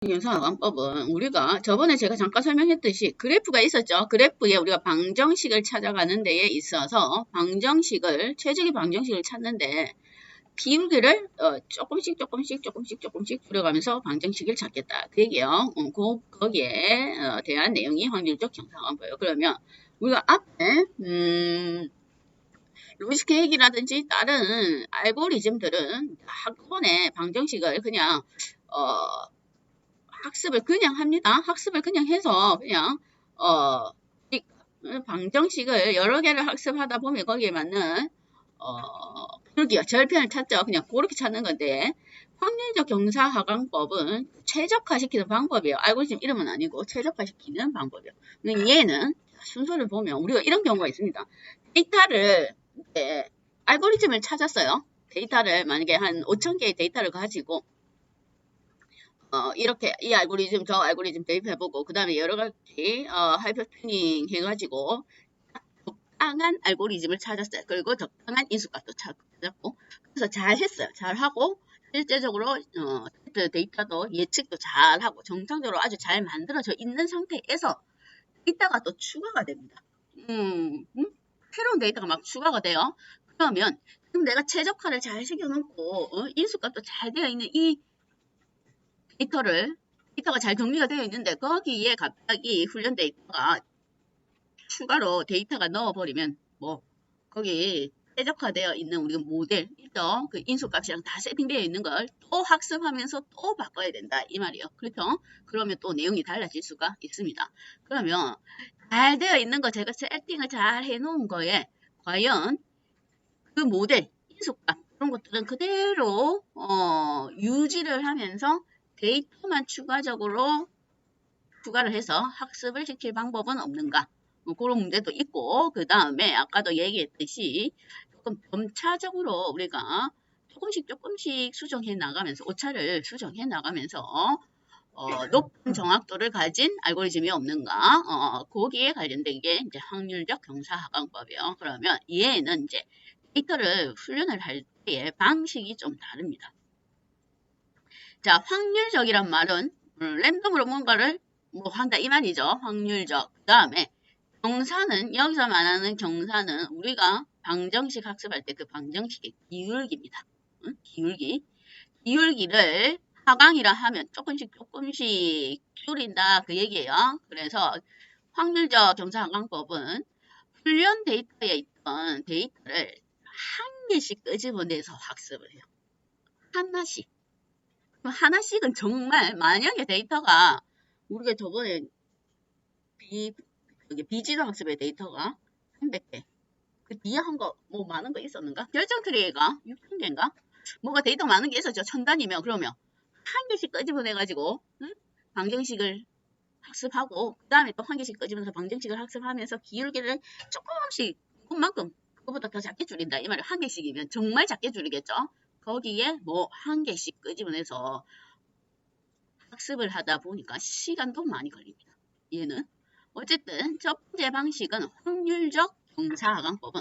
경사관법은 우리가 저번에 제가 잠깐 설명했듯이 그래프가 있었죠. 그래프에 우리가 방정식을 찾아가는 데에 있어서 최적의 방정식을 찾는데 비율기를 조금씩 줄여가면서 방정식을 찾겠다. 그 얘기요. 거기에 대한 내용이 확률적 경사관법이에요. 그러면 우리가 앞에 루이스 계획이라든지 다른 알고리즘들은 한꺼번에 방정식을 그냥 학습을 그냥 합니다. 학습을 그냥 해서 그냥 이 방정식을 여러 개를 학습하다 보면 거기에 맞는 비율기와 절편을 찾죠. 그냥 그렇게 찾는 건데 확률적 경사하강법은 최적화시키는 방법이에요. 알고리즘 이름은 아니고 최적화시키는 방법이에요. 얘는 순서를 보면 우리가 이런 경우가 있습니다. 데이터를 알고리즘을 찾았어요. 데이터를 만약에 한 5,000개의 데이터를 가지고 이렇게 이 알고리즘 저 알고리즘 대입해보고 그 다음에 여러 가지 하이퍼 튜닝 해가지고 적당한 알고리즘을 찾았어요. 그리고 적당한 인수값도 찾았고 그래서 잘 했어요. 잘 하고 실제적으로 데이터도 예측도 잘 하고 정상적으로 아주 잘 만들어져 있는 상태에서 데이터가 또 추가가 됩니다. 새로운 데이터가 막 추가가 돼요. 그러면 지금 내가 최적화를 잘 시켜놓고 인수값도 잘 되어 있는 이 데이터가 잘 정리가 되어 있는데 거기에 갑자기 훈련 데이터가 추가로 데이터가 넣어버리면 거기 최적화되어 있는 우리 모델 일정 그 인수값이랑 다 세팅되어 있는 걸 또 학습하면서 또 바꿔야 된다 이 말이에요. 그렇죠? 그러면 또 내용이 달라질 수가 있습니다. 그러면 잘 되어 있는 거 제가 세팅을 잘 해놓은 거에 과연 그 모델 인수값 그런 것들은 그대로 유지를 하면서 데이터만 추가적으로 추가를 해서 학습을 시킬 방법은 없는가? 그런 문제도 있고 그 다음에 아까도 얘기했듯이 조금 점차적으로 우리가 조금씩 수정해 나가면서 오차를 수정해 나가면서 높은 정확도를 가진 알고리즘이 없는가? 거기에 관련된 게 이제 확률적 경사하강법이에요. 그러면 얘는 이제 데이터를 훈련을 할 때의 방식이 좀 다릅니다. 자, 확률적이란 말은 랜덤으로 뭔가를 한다 이 말이죠. 확률적. 그 다음에 경사는 여기서 말하는 경사는 우리가 방정식 학습할 때 그 방정식의 기울기입니다. 기울기. 기울기를 하강이라 하면 조금씩 줄인다 그 얘기예요. 그래서 확률적 경사하강법은 훈련 데이터에 있던 데이터를 한 개씩 끄집어내서 학습을 해요. 하나씩은 정말 만약에 데이터가 우리가 저번에 비지도 학습의 데이터가 300개 그 뒤에 한 거 많은 거 있었는가? 결정 트리가 6,000개인가? 뭐가 데이터 많은 게 있었죠. 1000단위면 그러면 한 개씩 끄집어내가지고 방정식을 학습하고 그 다음에 또 한 개씩 끄집어내서 방정식을 학습하면서 기울기를 조금씩 그만큼 그거보다 더 작게 줄인다 이 말이에요. 한 개씩이면 정말 작게 줄이겠죠. 거기에 한 개씩 끄집어내서 학습을 하다 보니까 시간도 많이 걸립니다. 얘는 어쨌든 첫 번째 방식은 확률적 경사하강법은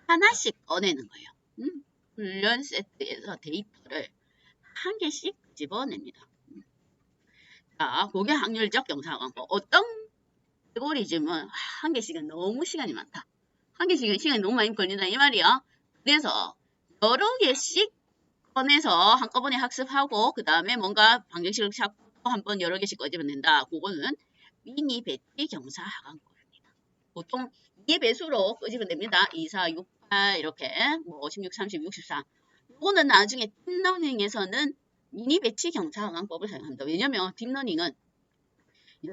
하나씩 꺼내는 거예요. 훈련 세트에서 데이터를 한 개씩 집어냅니다. 자, 그게 확률적 경사하강법. 어떤 알고리즘은 한 개씩은 너무 시간이 많다. 한 개씩은 시간이 너무 많이 걸린다 이 말이야. 그래서 여러 개씩 꺼내서 한꺼번에 학습하고 그 다음에 뭔가 방정식을 찾고 한번 여러 개씩 꺼집어낸다. 그거는 미니 배치 경사하강법입니다. 보통 2의 배수로 끄집어냅니다. 2, 4, 6, 8 이렇게 16, 30, 64 이거는 나중에 딥러닝에서는 미니 배치 경사하강법을 사용합니다. 왜냐면 딥러닝은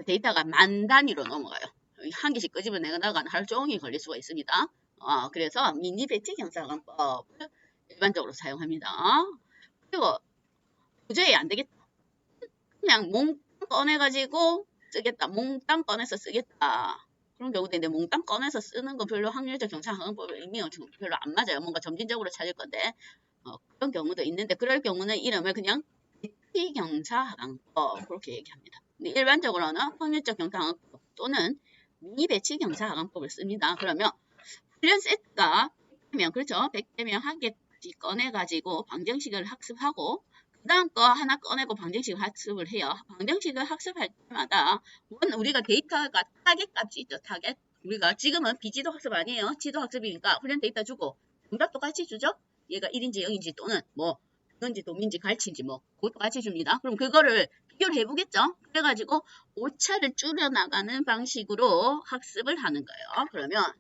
데이터가 만 단위로 넘어가요. 한 개씩 끄집어내다가 하루 종일 걸릴 수가 있습니다. 그래서 미니 배치 경사하강법을 일반적으로 사용합니다. 그리고 도저히 안 되겠다. 그냥 몽땅 꺼내가지고 쓰겠다. 몽땅 꺼내서 쓰겠다. 그런 경우도 있는데 몽땅 꺼내서 쓰는 건 별로 확률적 경사하강법 의미가 별로 안 맞아요. 뭔가 점진적으로 찾을 건데 그런 경우도 있는데 그럴 경우는 이름을 그냥 배치 경사하강법 그렇게 얘기합니다. 근데 일반적으로는 확률적 경사하강법 또는 미니 배치 경사하강법을 씁니다. 그러면 훈련 세트가 100개면 그렇죠. 100개면 한 개씩 꺼내가지고 방정식을 학습하고 그 다음 거 하나 꺼내고 방정식 학습을 해요. 방정식을 학습할 때마다 우리가 데이터가 타겟 값이 있죠. 타겟. 우리가 지금은 비지도 학습 아니에요. 지도 학습이니까 훈련 데이터 주고 정답 똑같이 주죠. 얘가 1인지 0인지 또는 뭐 도인지 도민지 갈치인지 뭐 그것도 같이 줍니다. 그럼 그거를 비교를 해보겠죠. 그래가지고 오차를 줄여나가는 방식으로 학습을 하는 거예요. 그러면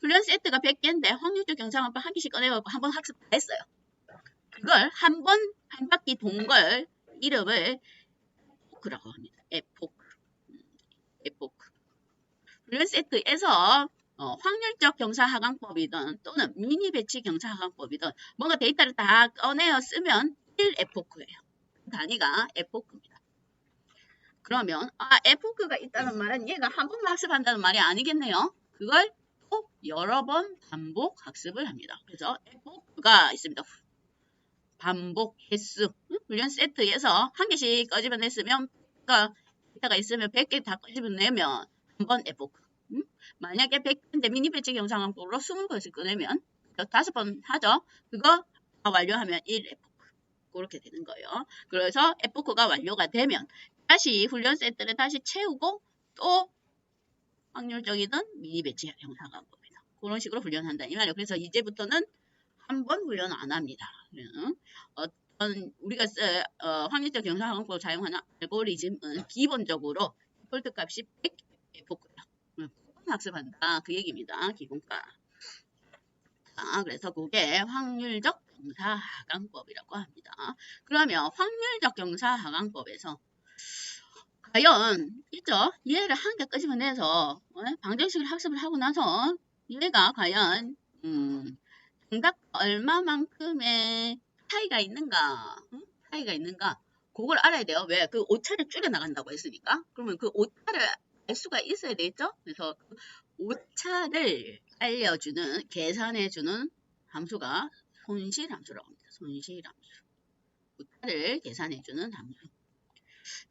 훈련 세트가 100개인데 확률적 경상한번 한 개씩 꺼내갖고 한번 학습 다 했어요. 그걸 한 바퀴 돈 걸 이름을 에포크라고 합니다. 에포크. 훈련 세트에서 확률적 경사하강법이든 또는 미니 배치 경사하강법이든 뭔가 데이터를 다 꺼내어 쓰면 1에포크예요. 단위가 에포크입니다. 그러면 에포크가 있다는 말은 얘가 한 번만 학습한다는 말이 아니겠네요. 그걸 또 여러 번 반복 학습을 합니다. 그래서 에포크가 있습니다. 반복 횟수. 훈련 세트에서 한 개씩 꺼집어냈으면 데이터가 있으면 100개 다 꺼집어내면 한 번 에포크. 만약에 100개인데 미니 배치 경상항법으로 20번씩 꺼내면 5번 하죠. 그거 다 완료하면 1에포크. 그렇게 되는 거예요. 그래서 에포크가 완료가 되면 다시 훈련 세트를 다시 채우고 또 확률적이든 미니 배치 경상항법이다. 그런 식으로 훈련한다 이 말이에요. 그래서 이제부터는 한 번 훈련 안 합니다. 우리가 확률적 경상항법을 사용하는 알고리즘은 기본적으로 디폴트 값이 100에포크예요. 학습한다 그 얘기입니다. 기본가. 그래서 그게 확률적 경사하강법이라고 합니다. 그러면 확률적 경사하강법에서 과연 있죠? 얘를 한 개 끄집어내서 방정식을 학습을 하고 나서 얘가 과연 정답 얼마만큼의 차이가 있는가? 차이가 있는가? 그걸 알아야 돼요. 왜? 그 오차를 줄여 나간다고 했으니까. 그러면 그 오차를 알 수가 있어야 되겠죠? 그래서 그 오차를 알려주는, 계산해주는 함수가 손실함수라고 합니다. 손실함수. 오차를 계산해주는 함수.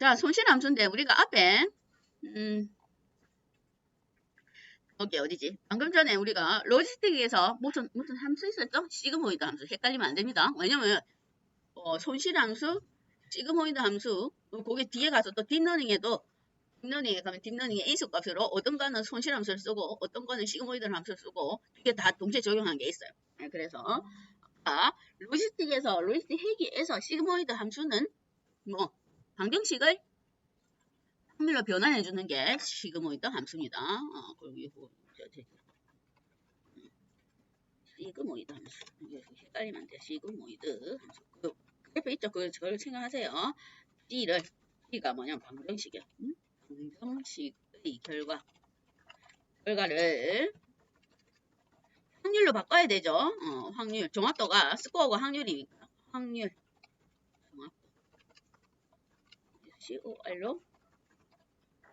자, 손실함수인데 우리가 앞에 여기 어디지? 방금 전에 우리가 로지스틱에서 무슨 함수 있었죠? 시그모이드 함수. 헷갈리면 안 됩니다. 왜냐면 손실함수, 시그모이드 함수, 거기 뒤에 가서 또 딥러닝에도 딥러닝에 가면 딥러닝의 인수값으로 어떤 거는 손실함수를 쓰고 어떤 거는 시그모이드 함수를 쓰고 이게 다 동시에 적용한 게 있어요. 그래서 로지스틱 회계에서 시그모이드 함수는 뭐 방정식을 확률로 변환해 주는 게 시그모이드 함수입니다. 그리고 시그모이드 함수. 헷갈리면 안 돼요. 시그모이드 함수. 그 옆에 있죠. 그걸 생각하세요. C가 뭐냐면 방정식이야. 방정식의 결과를 확률로 바꿔야 되죠. 확률. 정확도가 스코어가 확률이니까. 확률. 정확도. COR로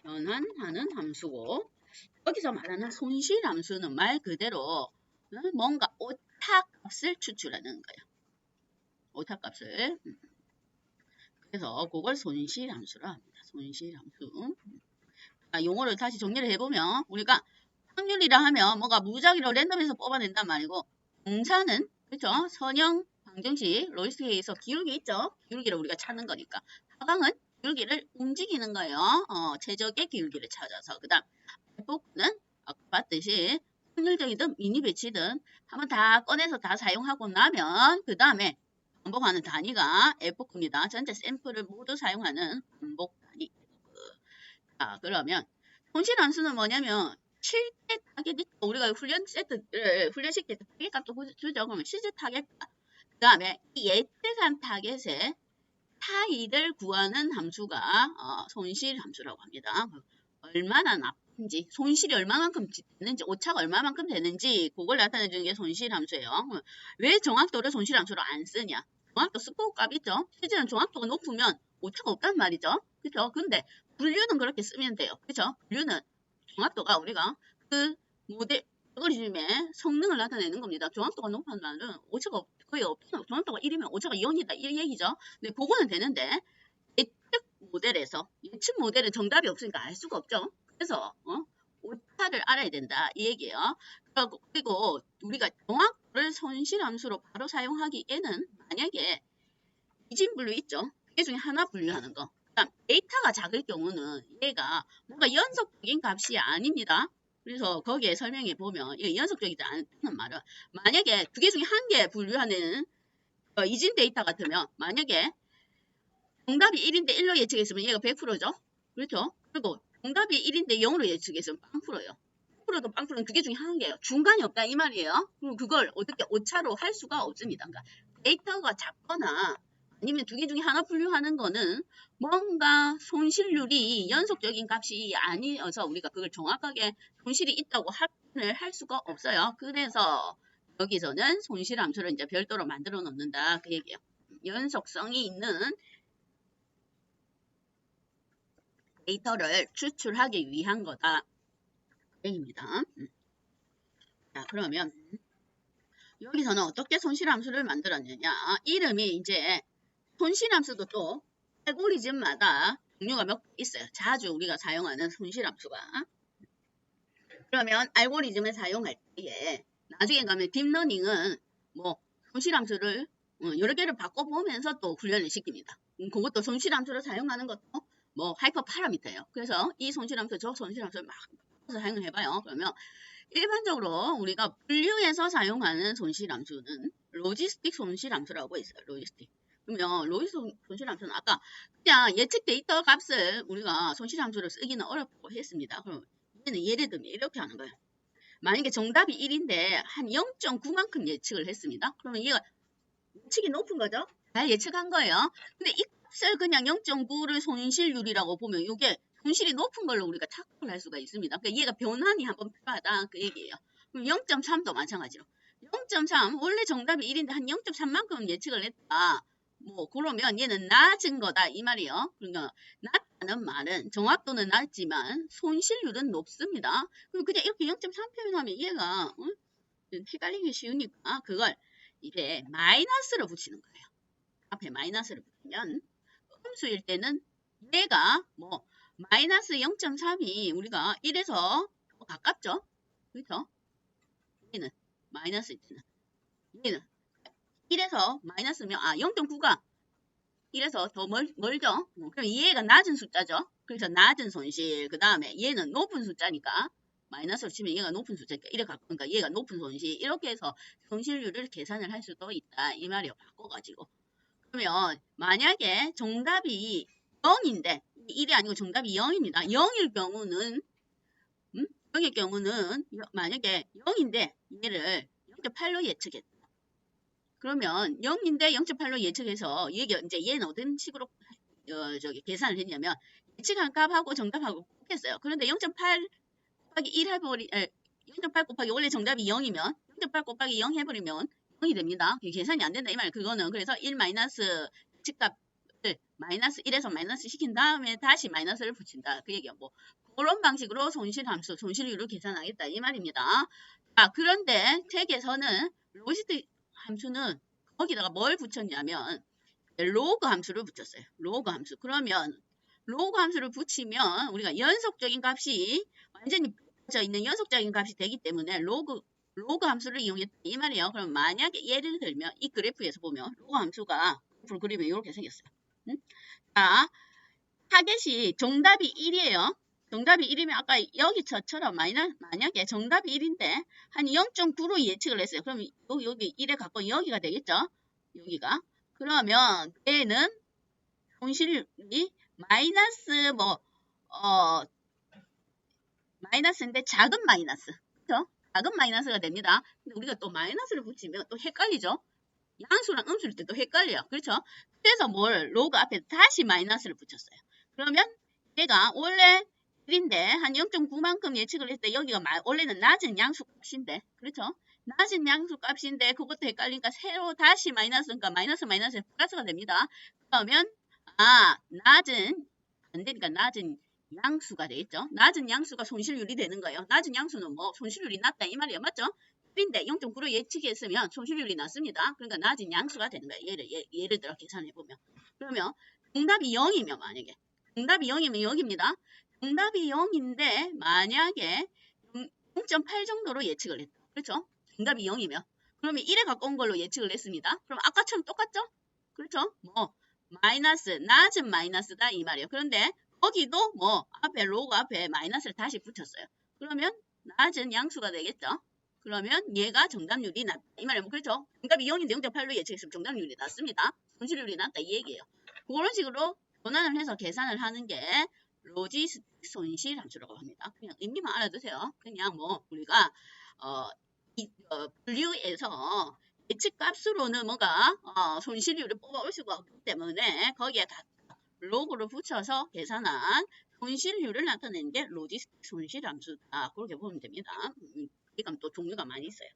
변환하는 함수고 여기서 말하는 손실함수는 말 그대로 뭔가 오차값을 추출하는 거예요. 오차값을. 그래서 그걸 손실함수라 합니다. 손실함수. 용어를 다시 정리를 해보면 우리가 확률이라 하면 뭔가 무작위로 랜덤에서 뽑아낸단 말이고 공사는 그렇죠. 선형 방정식 로지스틱에서 기울기 있죠. 기울기를 우리가 찾는 거니까 하강은 기울기를 움직이는 거예요. 최적의 기울기를 찾아서 그 다음 에포크는 아까 봤듯이 확률적이든 미니 배치든 한번 다 꺼내서 다 사용하고 나면 그 다음에 반복하는 단위가 에포크입니다. 전체 샘플을 모두 사용하는 반복 단위. 자, 그러면 손실함수는 뭐냐면 실제 타겟이 우리가 훈련 시킬 때 타겟 값도 주죠. 그러면 실제 타겟 값. 그 다음에 이 예측한 타겟의 차이를 구하는 함수가 손실함수라고 합니다. 얼마나 나쁜지, 손실이 얼마만큼 되는지, 오차가 얼마만큼 되는지 그걸 나타내주는 게 손실함수예요. 왜 정확도를 손실함수로 안 쓰냐? 정확도 스코어 값 있죠? 실제는 정확도가 높으면 오차가 없단 말이죠. 그렇죠? 근데 분류는 그렇게 쓰면 돼요. 그렇죠? 분류는 정확도가 우리가 그 모델 알고리즘의 성능을 나타내는 겁니다. 정확도가 높은 말은 오차가 거의 없죠. 정확도가 1이면 오차가 0이다. 이 얘기죠. 근데 그거는 되는데 예측 모델은 정답이 없으니까 알 수가 없죠. 그래서 오차를 알아야 된다. 이 얘기예요. 그리고 우리가 정확도를 손실함수로 바로 사용하기에는 만약에 이진 분류 있죠. 그 중에 하나 분류하는 거. 그다음 데이터가 작을 경우는 얘가 뭔가 연속적인 값이 아닙니다. 그래서 거기에 설명해 보면 이게 연속적이지 않다는 말은 만약에 두 개 중에 한 개 분류하는 이진 데이터 같으면 만약에 정답이 1인데 1로 예측했으면 얘가 100%죠. 그렇죠? 그리고 정답이 1인데 0으로 예측했으면 0%예요. 0%도 0%는 두 개 중에 한 개예요. 중간이 없다 이 말이에요. 그럼 그걸 어떻게 오차로 할 수가 없습니다. 그러니까 데이터가 작거나 아니면 두 개 중에 하나 분류하는 거는 뭔가 손실률이 연속적인 값이 아니어서 우리가 그걸 정확하게 손실이 있다고 확인을 할 수가 없어요. 그래서 여기서는 손실 함수를 이제 별도로 만들어 놓는다 그 얘기예요. 연속성이 있는 데이터를 추출하기 위한 거다. 그 얘기입니다. 자, 그러면 여기서는 어떻게 손실함수를 만들었느냐. 이름이 이제 손실함수도 또 알고리즘마다 종류가 몇 개 있어요. 자주 우리가 사용하는 손실함수가. 그러면 알고리즘을 사용할 때에 나중에 가면 딥러닝은 뭐 손실함수를 여러 개를 바꿔보면서 또 훈련을 시킵니다. 그것도 손실함수를 사용하는 것도 뭐 하이퍼 파라미터예요. 그래서 이 손실함수 저 손실함수를 막 사용을 해봐요. 그러면 일반적으로 우리가 분류해서 사용하는 손실함수는 로지스틱 손실함수라고 있어요. 로지스틱. 그러면 로지스틱 손실함수는 아까 그냥 예측 데이터 값을 우리가 손실함수로 쓰기는 어렵다고 했습니다. 그럼 얘는 예를 들면 이렇게 하는 거예요. 만약에 정답이 1인데 한 0.9만큼 예측을 했습니다. 그러면 얘가 예측이 높은 거죠? 잘 예측한 거예요. 근데 이 값을 그냥 0.9를 손실률이라고 보면 이게 손실이 높은 걸로 우리가 착각을 할 수가 있습니다. 그러니까 얘가 변환이 한번 필요하다 그 얘기예요. 그럼 0.3도 마찬가지로 0.3 원래 정답이 1인데 한 0.3만큼 예측을 했다. 뭐 그러면 얘는 낮은 거다 이 말이에요. 그러니까 낮다는 말은 정확도는 낮지만 손실률은 높습니다. 그럼 그냥 이렇게 0.3 표현하면 얘가 헷갈리기 쉬우니까 그걸 이제 마이너스를 붙이는 거예요. 앞에 마이너스를 붙이면 음수일 때는 얘가 뭐 마이너스 0.3이 우리가 1에서 가깝죠? 그렇죠? 얘는 마이너스일 때는 얘는 1에서 마이너스면 0.9가 1에서 더 멀죠? 그럼 얘가 낮은 숫자죠? 그래서 낮은 손실 그 다음에 얘는 높은 숫자니까 마이너스로 치면 얘가 높은 숫자니까 이래 가까우니까 얘가 높은 손실 이렇게 해서 손실률을 계산을 할 수도 있다 이 말이요. 바꿔가지고 그러면 만약에 정답이 0인데 1이 아니고 정답이 0입니다. 0일 경우는 0일 경우는 만약에 0인데 얘를 0.8로 예측했다. 그러면 0인데 0.8로 예측해서 이게 이제 얘는 어떤 식으로 계산을 했냐면 예측한 값하고 정답하고 곱했어요. 그런데 0.8 곱하기 1 해버리 0.8 곱하기 원래 정답이 0이면 0.8 곱하기 0 해버리면 0이 됩니다. 계산이 안 된다 이 말. 그거는 그래서 1 마이너스 예측값을 마이너스 1에서 마이너스 시킨 다음에 다시 마이너스를 붙인다. 그 얘기야. 뭐 그런 방식으로 손실함수, 손실률을 계산하겠다 이 말입니다. 그런데 책에서는 로지스틱 함수는 거기다가 뭘 붙였냐면 로그 함수를 붙였어요. 로그 함수. 그러면 로그 함수를 붙이면 우리가 연속적인 값이 완전히 붙여 있는 연속적인 값이 되기 때문에 로그 함수를 이용했다 이 말이에요. 그럼 만약에 예를 들면 이 그래프에서 보면 로그 함수가 그래프를 그리면 이렇게 생겼어요. 자, 타겟이 정답이 1이에요. 정답이 1이면 아까 여기 저처럼 만약에 정답이 1인데 한 0.9로 예측을 했어요. 그럼 여기 1에 가까운 여기가 되겠죠? 여기가. 그러면 얘는 손실이 마이너스 마이너스인데 작은 마이너스. 그렇죠? 작은 마이너스가 됩니다. 근데 우리가 또 마이너스를 붙이면 또 헷갈리죠? 양수랑 음수일 때도 헷갈려요. 그렇죠? 그래서 로그 앞에 다시 마이너스를 붙였어요. 그러면 얘가 원래 1인데 한 0.9만큼 예측을 했을 때 여기가 원래는 낮은 양수 값인데 그렇죠? 낮은 양수 값인데 그것도 헷갈리니까 새로 다시 마이너스니까 마이너스 플러스가 됩니다. 그러면 낮은 안 되니까 낮은 양수가 되겠죠? 낮은 양수가 손실률이 되는 거예요. 낮은 양수는 뭐 손실률이 낮다 이 말이에요. 맞죠? 1인데 0.9로 예측했으면 손실률이 낮습니다. 그러니까 낮은 양수가 되는 거예요. 예를 들어 계산해보면. 그러면 정답이 0이면 만약에 정답이 0이면 여기입니다. 정답이 0인데 만약에 0.8 정도로 예측을 했다. 그렇죠? 정답이 0이면. 그러면 1에 가까운 걸로 예측을 했습니다. 그럼 아까처럼 똑같죠? 그렇죠? 마이너스, 낮은 마이너스다 이 말이에요. 그런데 거기도 뭐 앞에 로그 앞에 마이너스를 다시 붙였어요. 그러면 낮은 양수가 되겠죠. 그러면 얘가 정답률이 낮다 이 말이에요. 그렇죠? 정답이 0인데 0.8로 예측했으면 정답률이 낮습니다. 손실률이 낮다 이 얘기예요. 그런 식으로 변환을 해서 계산을 하는 게 로지스틱 손실 함수라고 합니다. 그냥 의미만 알아두세요. 그냥 뭐 우리가 분류에서 예측 값으로는 뭔가 손실률을 뽑아올 수가 없기 때문에 거기에 로그를 붙여서 계산한 손실률을 나타내는 게 로지스틱 손실 함수다. 그렇게 보면 됩니다. 이건 또 종류가 많이 있어요.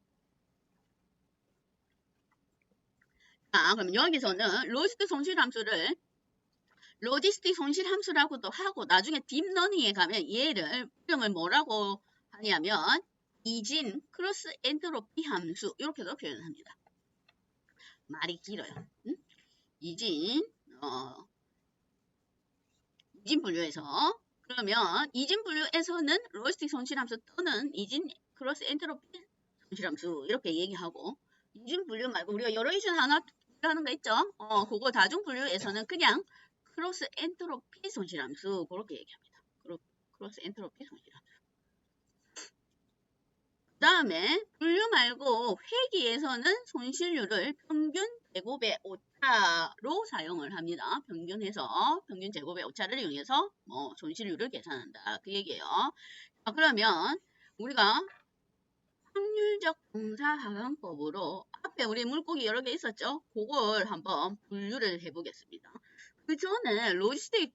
자, 그럼 여기서는 로지스틱 손실 함수를 로지스틱 손실 함수라고도 하고 나중에 딥러닝에 가면 얘를 이름을 뭐라고 하냐면 이진 크로스 엔트로피 함수 이렇게도 표현합니다. 말이 길어요. 응? 이진 분류에서 그러면 이진 분류에서는 로지스틱 손실 함수 또는 이진 크로스 엔트로피 손실 함수 이렇게 얘기하고 이진 분류 말고 우리가 여러 이션 하나 하는 거 있죠? 그거 다중 분류에서는 그냥 크로스 엔트로피 손실 함수 그렇게 얘기합니다. 크로스 엔트로피 손실 함수. 그 다음에 분류 말고 회기에서는 손실률을 평균 제곱의 오차로 사용을 합니다. 평균 제곱의 오차를 이용해서 손실률을 계산한다. 그 얘기예요. 자, 그러면 우리가 확률적 공사하강법으로 앞에 우리 물고기 여러 개 있었죠? 그걸 한번 분류를 해보겠습니다. 그 전에 로지스틱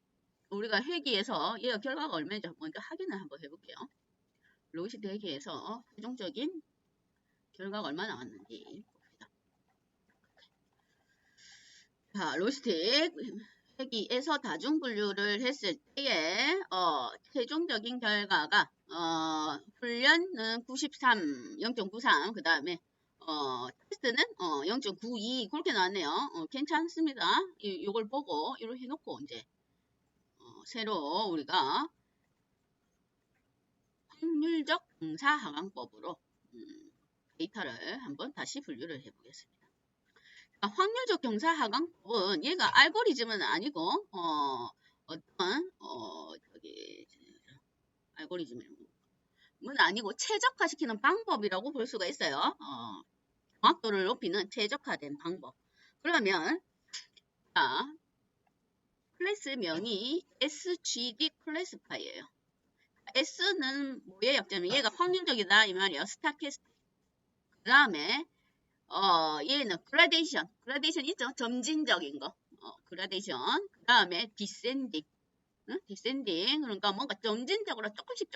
우리가 회기에서 얘가 결과가 얼마인지 먼저 확인을 한번 해볼게요. 로지스틱 회기에서 최종적인 결과가 얼마 나왔는지 봅시다. 자, 로지스틱 회기에서 다중 분류를 했을 때에 최종적인 결과가 훈련은 93, 0.93 그 다음에 테스트는 0.92 그렇게 나왔네요. 괜찮습니다. 이걸 보고 이렇게 해놓고 이제 새로 우리가 확률적 공사하강법으로 데이터를 한번 다시 분류를 해보겠습니다. 확률적 경사하강법은 얘가 알고리즘은 아니고 어떤 알고리즘은 아니고 최적화시키는 방법이라고 볼 수가 있어요. 정확도를 높이는 최적화된 방법. 그러면 자, 클래스명이 SGD 클래스파이예요. S는 뭐의 약점이 얘가 확률적이다 이 말이에요. 스타캐스틱. 그 다음에 얘는 그라데이션 있죠? 점진적인 거. 그라데이션. 그 다음에 디센딩. 디센딩. 그러니까 뭔가 점진적으로 조금씩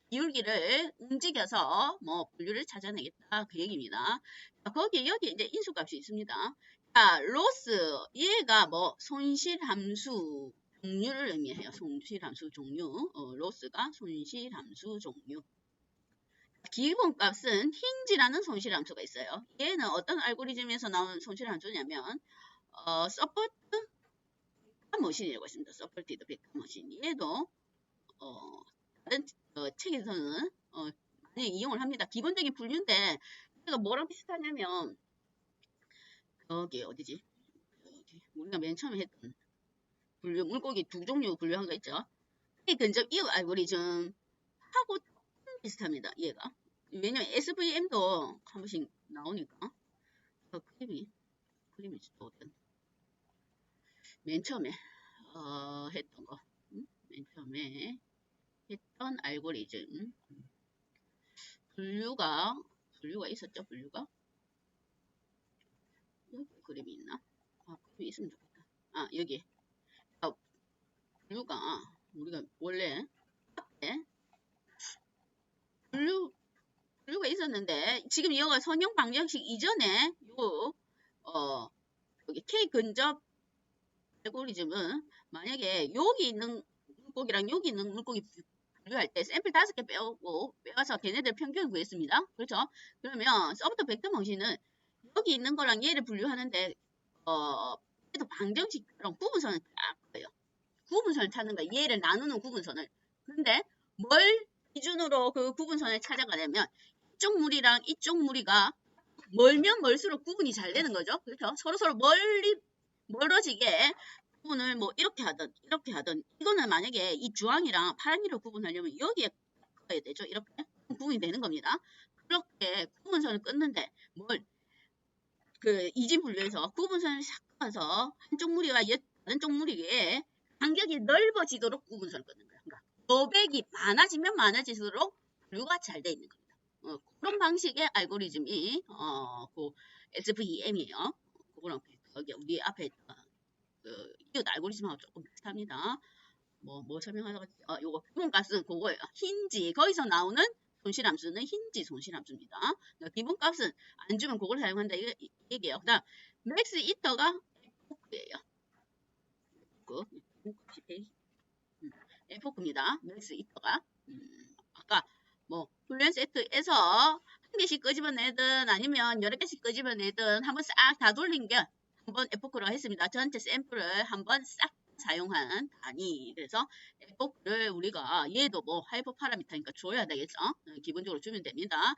기울기를 움직여서 분류를 찾아내겠다. 그 얘기입니다. 자, 거기에 여기 이제 인수값이 있습니다. 자, 로스. 얘가 손실함수 종류를 의미해요. 손실함수 종류. 로스가 손실함수 종류. 기본값은 힌지라는 손실함수가 있어요. 얘는 어떤 알고리즘에서 나온 손실함수냐면 서포트 머신이라고 있습니다. 서포티드 벡터 머신. 얘도 다른 책에서는 많이 이용을 합니다. 기본적인 분류인데 얘가 뭐랑 비슷하냐면 여기 어디지? 여기 우리가 맨 처음에 했던 분류 물고기 두 종류 분류한 거 있죠? 이 근접 이어 알고리즘 하고 비슷합니다. 얘가. 왜냐면 SVM도 한 번씩 나오니까 그림이 또 어떤 맨 처음에 했던 거 맨 처음에 했던 알고리즘 분류가 있었죠. 분류가 여기 그림이 있나? 그림이 있으면 좋겠다. 여기 분류가 우리가 원래 앞에 분류가 있었는데 지금 이거가 선형 방정식 이전에 여기 K 근접 알고리즘은 만약에 여기 있는 물고기랑 여기 있는 물고기 분류할 때 샘플 5개 빼와서 걔네들 평균을 구했습니다. 그렇죠? 그러면 서브트 벡터 머신은 여기 있는 거랑 얘를 분류하는데 얘도 방정식처럼 구분선을 딱 거예요. 구분선을 찾는 거야. 얘를 나누는 구분선을. 근데 뭘 기준으로 그 구분선을 찾아가려면 이쪽 무리랑 이쪽 무리가 멀면 멀수록 구분이 잘 되는 거죠. 그렇죠? 서로 멀어지게 구분을 뭐 이렇게 하든 이거는 만약에 이 주황이랑 파란이로 구분하려면 여기에 꺼야 되죠. 이렇게 구분이 되는 겁니다. 그렇게 구분선을 끊는데 뭘 그 이진분류에서 구분선을 싹 꺼서 한쪽 무리와 다른 쪽 무리에 간격이 넓어지도록 구분선을 끊는 거예요. 그러니까 여백이 많아지면 많아질수록 분류가 잘 돼 있는 겁니다. 그런 방식의 알고리즘이 그 SVM이에요. 그거랑 여기 우리 앞에 그 이웃 알고리즘하고 조금 비슷합니다. 뭐 설명하다가 요거 기본값은 그거예요. 힌지 거기서 나오는 손실함수는 힌지 손실함수입니다. 기본값은 안 주면 그걸 사용한다 이 얘기예요. 그다음 맥스 이터가 F예요. F입니다. 맥스 이터가 아까 뭐 훈련 세트에서 한 개씩 끄집어내든 아니면 여러 개씩 끄집어내든 한번 싹 다 돌린 게 한번 F로 했습니다. 전체 샘플을 한번 싹 사용한 단위. 그래서 F를 우리가 얘도 뭐 하이퍼 파라미터니까 줘야 되겠죠. 기본적으로 주면 됩니다.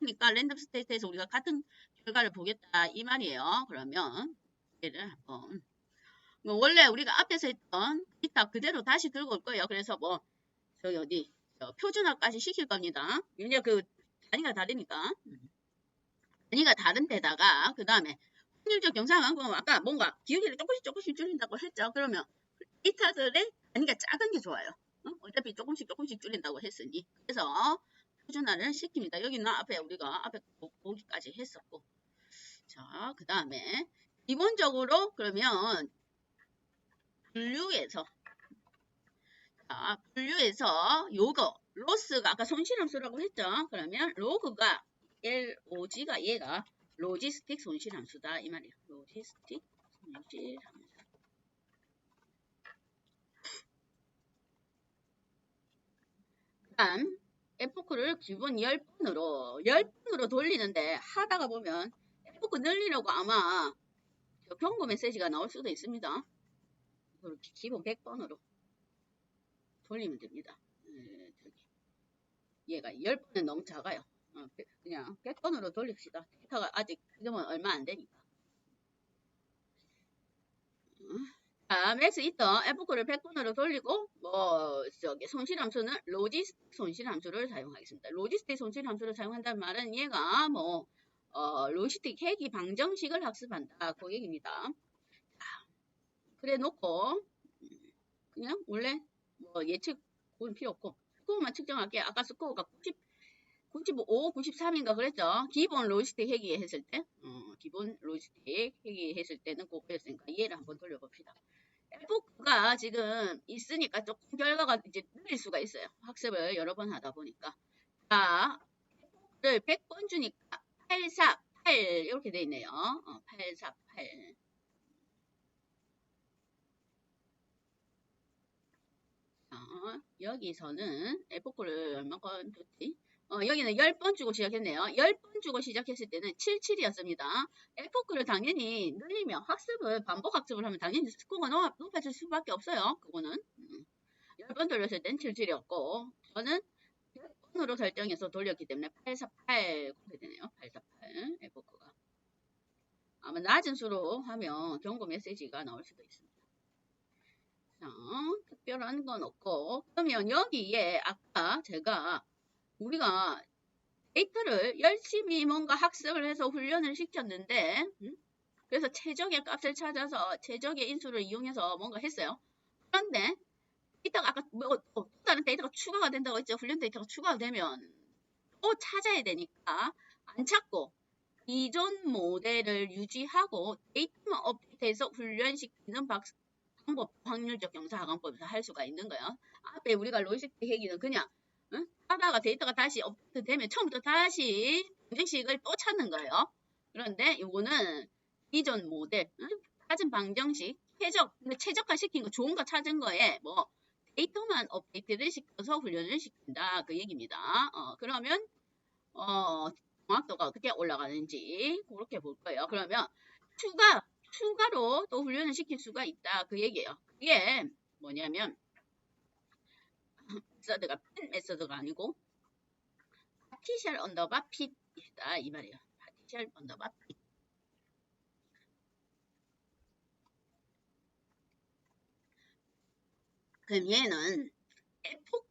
그러니까 랜덤 스테이트에서 우리가 같은 결과를 보겠다 이 말이에요. 그러면 얘를 한번 원래 우리가 앞에서 했던 이따 그대로 다시 들고 올 거예요. 그래서 뭐 저기 어디 표준화까지 시킬 겁니다. 왜냐 그 단위가 다르니까. 단위가 다른 데다가 그 다음에 확률적 경상만큼 아까 뭔가 기울기를 조금씩 줄인다고 했죠. 그러면 데이터들의 단위가 작은 게 좋아요. 어차피 조금씩 줄인다고 했으니. 그래서 표준화를 시킵니다. 여기는 앞에 우리가 앞에 보기까지 했었고. 자, 그 다음에 기본적으로 그러면 분류에서 요거 로스가 아까 손실함수라고 했죠. 그러면 로그가 LOG가 얘가 로지스틱 손실함수다 이 말이에요. 로지스틱 손실함수. 일단 F코를 기본 10번으로 돌리는데 하다가 보면 F코 늘리려고 아마 경고 메시지가 나올 수도 있습니다. 기본 100번으로 돌리면 됩니다. 얘가 10번은 너무 작아요. 그냥 100번으로 돌립시다. 데이터가 아직 지금은 얼마 안 되니까. 자, 맥스 있던 F코를 100번으로 돌리고 저기 손실함수는 로지스틱 손실함수를 사용하겠습니다. 로지스틱 손실함수를 사용한다는 말은 얘가 로지스틱 회귀 방정식을 학습한다 그 얘기입니다. 자, 그래 놓고 그냥 원래 예측 그건 필요 없고 스코어만 측정할게요. 아까 스코어가 95, 93인가 그랬죠. 기본 로지스틱 회귀 했을 때 기본 로지스틱 회귀 했을 때는 그거였으니까 얘를 한번 돌려봅시다. F가 지금 있으니까 조금 결과가 이제 느릴 수가 있어요. 학습을 여러 번 하다 보니까. 자, F를 100번 주니까 8, 4, 8 이렇게 돼 있네요. 8, 4, 8. 여기서는 F를 얼마건 줬지? 여기는 10번 주고 시작했네요. 10번 주고 시작했을 때는 77이었습니다. F를 당연히 늘리면 반복 학습을 하면 당연히 스코어가 높아질 수밖에 없어요. 그거는. 10번 돌렸을 땐 77이었고, 저는 100번으로 설정해서 돌렸기 때문에 848 그렇게 되네요. 848 F가. 아마 낮은 수로 하면 경고 메시지가 나올 수도 있습니다. 자, 특별한 건 없고, 그러면 여기에 아까 우리가 데이터를 열심히 뭔가 학습을 해서 훈련을 시켰는데 그래서 최적의 값을 찾아서 최적의 인수를 이용해서 뭔가 했어요. 그런데 데이터가 아까 또 다른 데이터가 추가가 된다고 했죠. 훈련 데이터가 추가가 되면 또 찾아야 되니까 안 찾고 기존 모델을 유지하고 데이터만 업데이트해서 훈련시키는 방법, 확률적 경사하강법에서 할 수가 있는 거예요. 앞에 우리가 로지스틱 회귀는 그냥 하다가 데이터가 다시 업데이트 되면 처음부터 다시 방정식을 또 찾는 거예요. 그런데 이거는 기존 모델, 찾은 방정식, 최적화 시킨 거, 좋은 거 찾은 거에 데이터만 업데이트를 시켜서 훈련을 시킨다. 그 얘기입니다. 그러면, 정확도가 어떻게 올라가는지, 그렇게 볼 거예요. 그러면, 추가로 또 훈련을 시킬 수가 있다. 그 얘기예요. 그게 뭐냐면, 메서드가 펜 메서드가 아니고 파티셜 언더바 핏이다 이 말이에요. 파티셜 언더바 핏. 그럼 얘는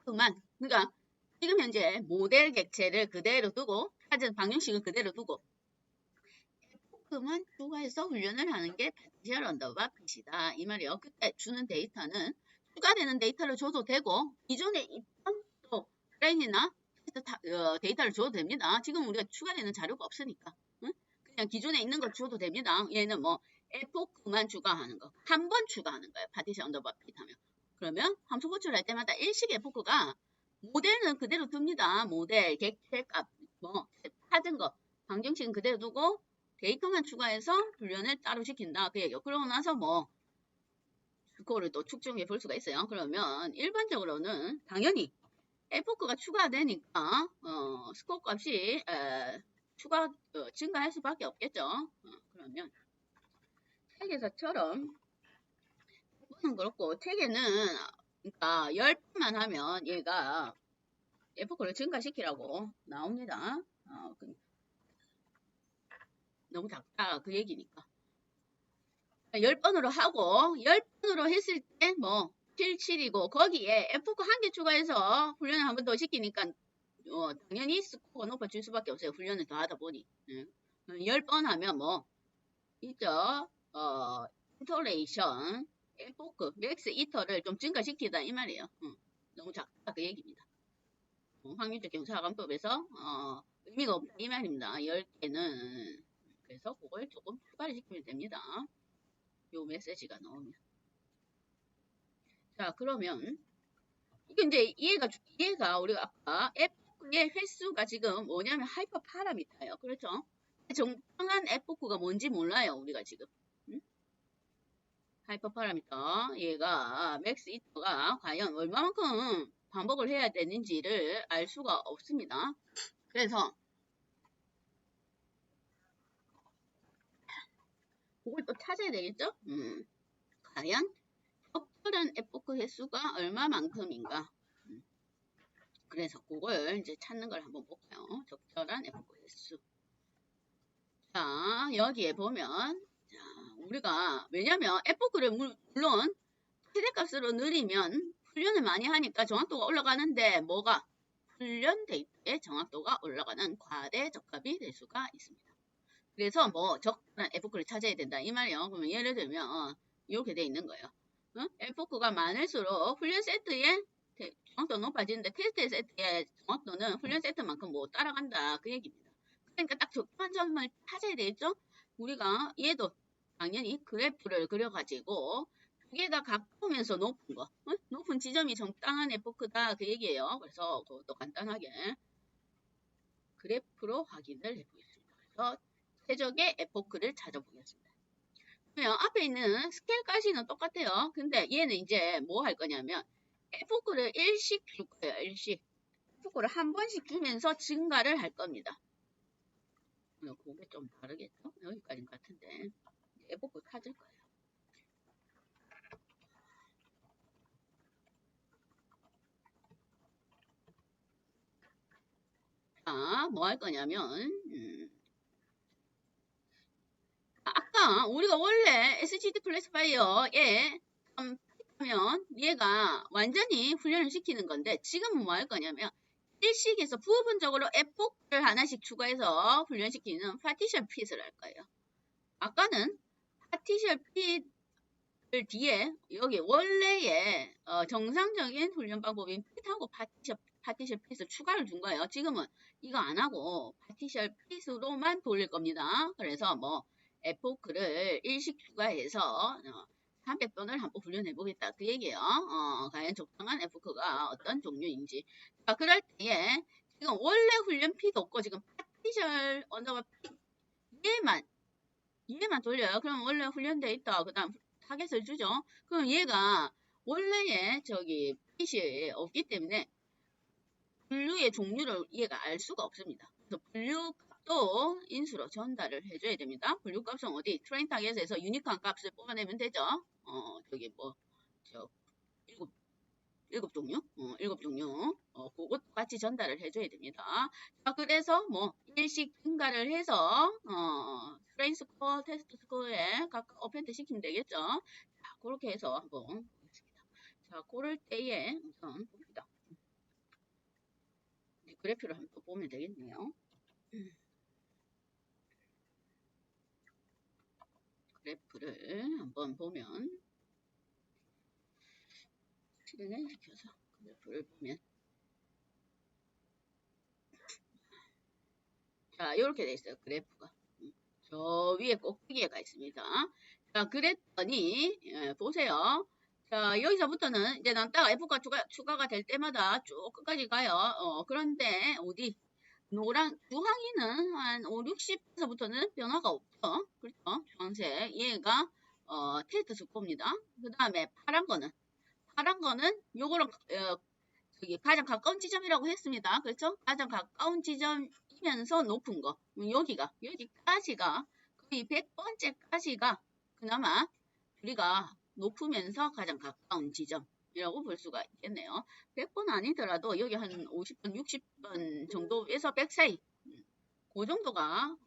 F만, 그러니까 지금 현재 모델 객체를 그대로 두고 사전 방정식을 그대로 두고 F만 추가해서 훈련을 하는 게 파티셜 언더바 핏이다 이 말이에요. 그때 주는 데이터는 추가되는 데이터를 줘도 되고 기존에 있던 또 트레인이나 데이터를 줘도 됩니다. 지금 우리가 추가되는 자료가 없으니까 응? 그냥 기존에 있는 거 줘도 됩니다. 얘는 뭐 F만 추가하는 거 한 번 추가하는 거예요. 파티션 언더바 핏 하면. 그러면 함수 호출할 때마다 일식 F가 모델은 그대로 둡니다. 모델, 객체값, 뭐 찾은 거 방정식은 그대로 두고 데이터만 추가해서 훈련을 따로 시킨다. 그 얘기요. 그러고 나서 뭐 그거를 또 측정해 볼 수가 있어요. 그러면 일반적으로는 당연히 F가 추가되니까 스코어 값이 증가할 수밖에 없겠죠. 그러면 책에서처럼 F는 그렇고 책에는 그러니까 10번만 하면 얘가 F를 증가시키라고 나옵니다. 너무 작다 그 얘기니까 10번으로 하고 10번으로 했을 때 뭐 77이고 거기에 F가 한 개 추가해서 훈련을 한 번 더 시키니까 당연히 스코어가 높아질 수밖에 없어요. 훈련을 더 하다 보니 10번 하면 뭐 있죠. 이터레이션 F 맥스 이터를 좀 증가시키다 이 말이에요. 너무 작다 그 얘기입니다. 확률적 경사관법에서 의미가 없다 이 말입니다. 10개는 그래서 그걸 조금 추가를 시키면 됩니다. 요 메시지가 나오면. 자, 그러면 이게 이제 이해가 우리가 아까 F의 횟수가 지금 뭐냐면 하이퍼 파라미터예요. 그렇죠? 정당한 F가 뭔지 몰라요. 우리가 지금. 하이퍼 파라미터 얘가 맥스 이터가 과연 얼마만큼 반복을 해야 되는지를 알 수가 없습니다. 그래서 그걸 또 찾아야 되겠죠? 과연 적절한 F 횟수가 얼마만큼인가? 그래서 그걸 이제 찾는 걸 한번 볼까요? 적절한 F 횟수. 자, 여기에 보면, 자, 우리가, 왜냐면 F를 물론 최대값으로 늘리면 훈련을 많이 하니까 정확도가 올라가는데 뭐가? 훈련 데이터의 정확도가 올라가는 과대 적합이 될 수가 있습니다. 그래서 뭐 적절한 F를 찾아야 된다 이 말이에요. 그러면 예를 들면 이렇게 돼 있는 거예요. F가 많을수록 훈련 세트의 정확도가 높아지는데 테스트 세트의 정확도는 훈련 세트만큼 못 따라간다 그 얘기입니다. 그러니까 딱 적절한 점을 찾아야 되겠죠. 우리가 얘도 당연히 그래프를 그려가지고 두 개 다 가까우면서 높은 거 높은 지점이 적당한 F다 그 얘기예요. 그래서 그것도 간단하게 그래프로 확인을 해보겠습니다. 그래서 최적의 F를 찾아보겠습니다. 그러면 앞에 있는 스케일까지는 똑같아요. 근데 얘는 이제 뭐 할 거냐면 F를 1씩 줄 거예요. 1씩. F를 한 번씩 주면서 증가를 할 겁니다. 그게 좀 다르겠죠? 여기까지는 같은데 F 찾을 거예요. 자, 뭐 할 거냐면 아까 우리가 원래 SGD 클래스파이어에 하면 얘가 완전히 훈련을 시키는 건데 지금은 뭐 할 거냐면 일식에서 부분적으로 F를 하나씩 추가해서 훈련시키는 파티션 핏을 할 거예요. 아까는 파티션 핏을 뒤에 여기 원래의 정상적인 훈련 방법인 핏하고 파티션 핏을 추가를 준 거예요. 지금은 이거 안 하고 파티션 핏으로만 돌릴 겁니다. 그래서 뭐 F를 일식 추가해서 300번을 한번 훈련해 보겠다 그 얘기예요. 과연 적당한 F가 어떤 종류인지. 자, 그럴 때에 지금 원래 훈련 P도 없고 지금 파티션 언더바 얘만 돌려요. 그럼 원래 훈련돼 있다. 그 다음 타겟을 주죠. 그럼 얘가 원래의 P이 없기 때문에 분류의 종류를 얘가 알 수가 없습니다. 그래서 분류 값도 인수로 전달을 해줘야 됩니다. 분류 값은 어디? 트레인 타겟에서 유니크한 값을 뽑아내면 되죠. 일곱 종류? 일곱 종류. 그것 같이 전달을 해줘야 됩니다. 자, 그래서 뭐, 일식 증가를 해서, 트레인 스코어, 테스트 스코어에 각각 어펜트 시키면 되겠죠. 자, 그렇게 해서 한번 보겠습니다. 자, 그럴 때에 우선 봅시다. 그래프를 한번 보면 되겠네요. 그래프를 한번 보면 실행시켜서 그래프를 보면 자, 이렇게 돼 있어요. 그래프가. 저 위에 꼭대기가 있습니다. 자, 그랬더니 보세요. 자, 여기서부터는 이제 남다가 F가 추가가 될 때마다 쭉 끝까지 가요. 그런데 어디 노랑 주황이는 한 5, 60에서부터는 변화가 없죠. 그렇죠? 주황색 얘가 테스트 스코어입니다. 그 다음에 파란 거는 요거랑 저기 가장 가까운 지점이라고 했습니다. 그렇죠? 가장 가까운 지점이면서 높은 거. 여기까지가 거의 100번째까지가 그나마 우리가 높으면서 가장 가까운 지점이라고 볼 수가 있겠네요. 100번 아니더라도 여기 한 50번, 60번 정도에서 100 사이. 그 정도가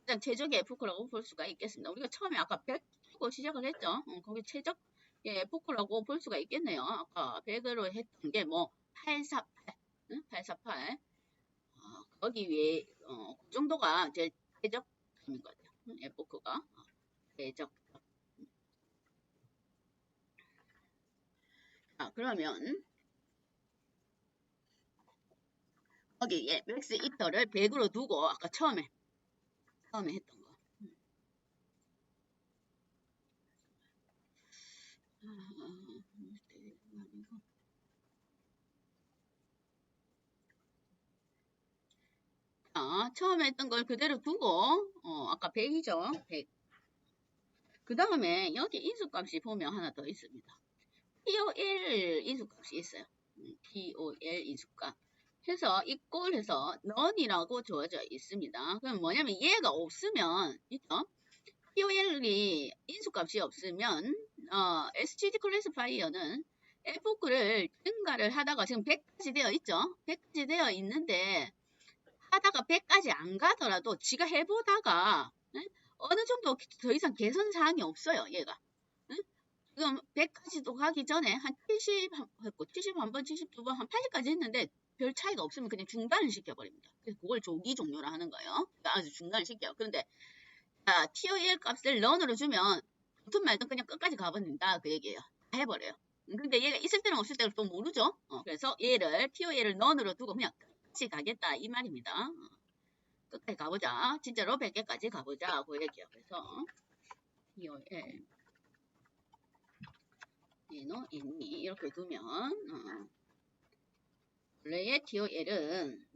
가장 최적의 F코라고 볼 수가 있겠습니다. 우리가 처음에 아까 100 주고 시작을 했죠. 거기 최적 F코라고 볼 수가 있겠네요. 아까 100으로 했던 게 뭐 848, 848. 거기 위에 그 정도가 이제 최적인 것 같아요. F코가 최적. 자, 그러면 거기에 맥스 이터를 100으로 두고 아까 처음에 했던 거. 자, 처음에 했던 걸 그대로 두고 아까 100이죠. 100. 그 다음에 여기 인수값이 보면 하나 더 있습니다. POL 인수값이 있어요. POL 인수값. 해서 equal 해서 none이라고 주어져 있습니다. 그럼 뭐냐면 얘가 없으면 있죠? POL이 인수값이 없으면 SGD 클래스파이어는 F를 증가를 하다가 지금 100까지 되어 있죠? 100까지 되어 있는데 하다가 100까지 안 가더라도 지가 해보다가 어느 정도 더 이상 개선 사항이 없어요. 얘가. 지금 100까지도 가기 전에 한 70 했고 70 한 번, 72번, 한 80까지 했는데 별 차이가 없으면 그냥 중단을 시켜버립니다. 그래서 그걸 조기 종료라 하는 거예요. 아주 중단을 시켜요. 그런데 TOL 값을 런으로 주면 좋든 말든 그냥 끝까지 가버린다 그 얘기예요. 다 해버려요. 근데 얘가 있을 때는 없을 때는 또 모르죠. 그래서 얘를 TOL을 런으로 두고 그냥 끝까지 가겠다 이 말입니다. 끝까지 가보자. 진짜로 100개까지 가보자 그 얘기예요. 그래서 TOL 얘는 있니 이렇게 두면 원래의 TOL은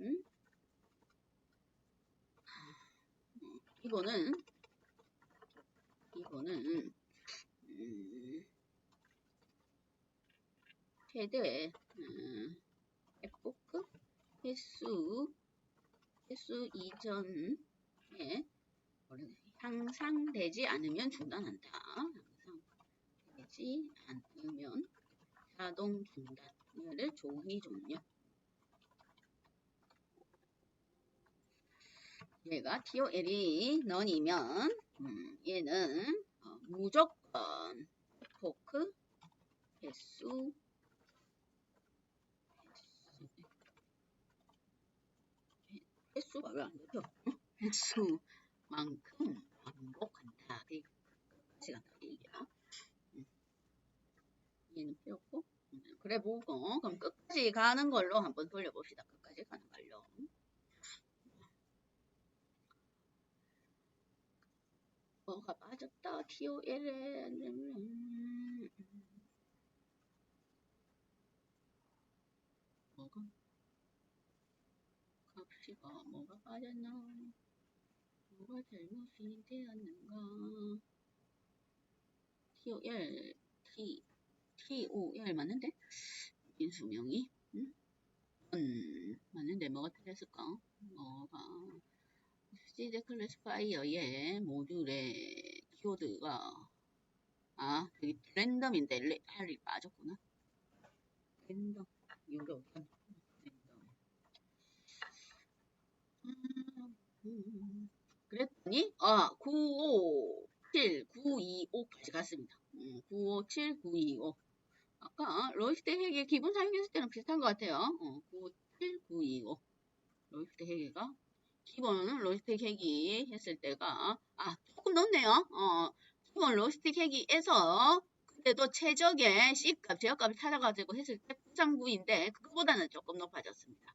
이거는 최대 F급 횟수 이전에 향상되지 않으면 중단한다. 향상되지 않으면 자동 중단. 얘를 조기 종료. 얘가 TOL이 넌이면 얘는 무조건 포크 횟수가 왜 안 되죠? 횟수만큼 반복한다. 끝까지 간다. 얘기야. 얘는 필요 없고. 그래 보고 그럼 끝까지 가는 걸로 한번 돌려봅시다. 끝까지 가는 걸로. 뭐가 빠졌다. TOL에 뭐가 값이가 뭐가 빠졌나? 뭐가 잘못이 되었는가? TOL 맞는데? 인수명이? 맞는데 뭐가 틀렸을까? 뭐가 CD 클래스파이어의 모듈의 키워드가 여기 랜덤인데 R이 빠졌구나. 랜덤 여기 어디가? 랜덤. 그랬더니 957, 925까지 갔습니다. 957, 925 아까 로이스트 회계 기본 사용했을 때는 비슷한 것 같아요. 97925 로이스트 회계가 기본 로이스틱 회기 했을 때가 조금 높네요. 기본 로이스틱 회기에서 그때도 최적의 C값, 제어값을 찾아가지고 했을 때 939인데 그거보다는 조금 높아졌습니다.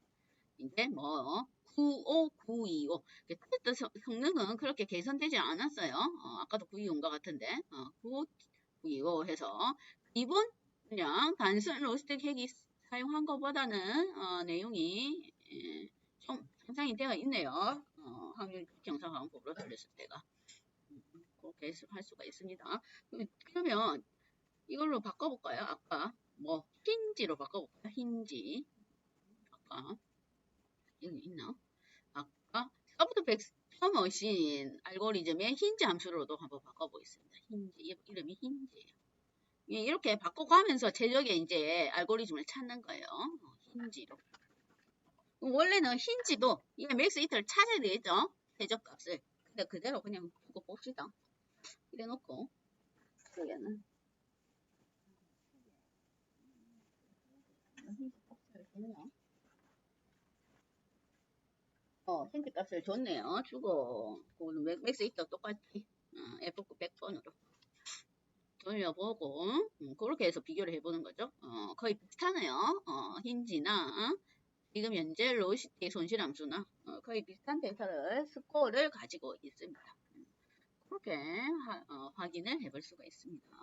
이제 뭐 95925 테스트 성능은 그렇게 개선되지 않았어요. 아까도 925인 것 같은데 925 해서 기본 그냥 단순 로이스틱 회기 사용한 것보다는 내용이 좀 향상이 되어 있네요. 확률 경상 방법으로 돌렸을 때가 그렇게 할 수가 있습니다. 그러면 이걸로 바꿔볼까요? 아까 뭐 힌지로 바꿔볼까요? 힌지 아까 여기 있나? 아까 서브트 벡터 머신 알고리즘의 힌지 함수로도 한번 바꿔보겠습니다. 힌지 이름이 힌지예요. 이렇게 바꿔가면서 최적의 이제 알고리즘을 찾는 거예요. 힌지로. 원래는 힌지도 이게 맥스 히트를 찾아야 되겠죠? 최저값을. 근데 그대로 그냥 두고 봅시다. 이래 놓고 여기는 힌지 값을 줬네요. 주고 맥스 히트 똑같이 F9 100번으로 돌려보고 그렇게 해서 비교를 해보는 거죠. 거의 비슷하네요. 힌지나 지금 현재 로이시티 손실함수나 거의 비슷한 데이터를 스코어를 가지고 있습니다. 그렇게 확인을 해볼 수가 있습니다.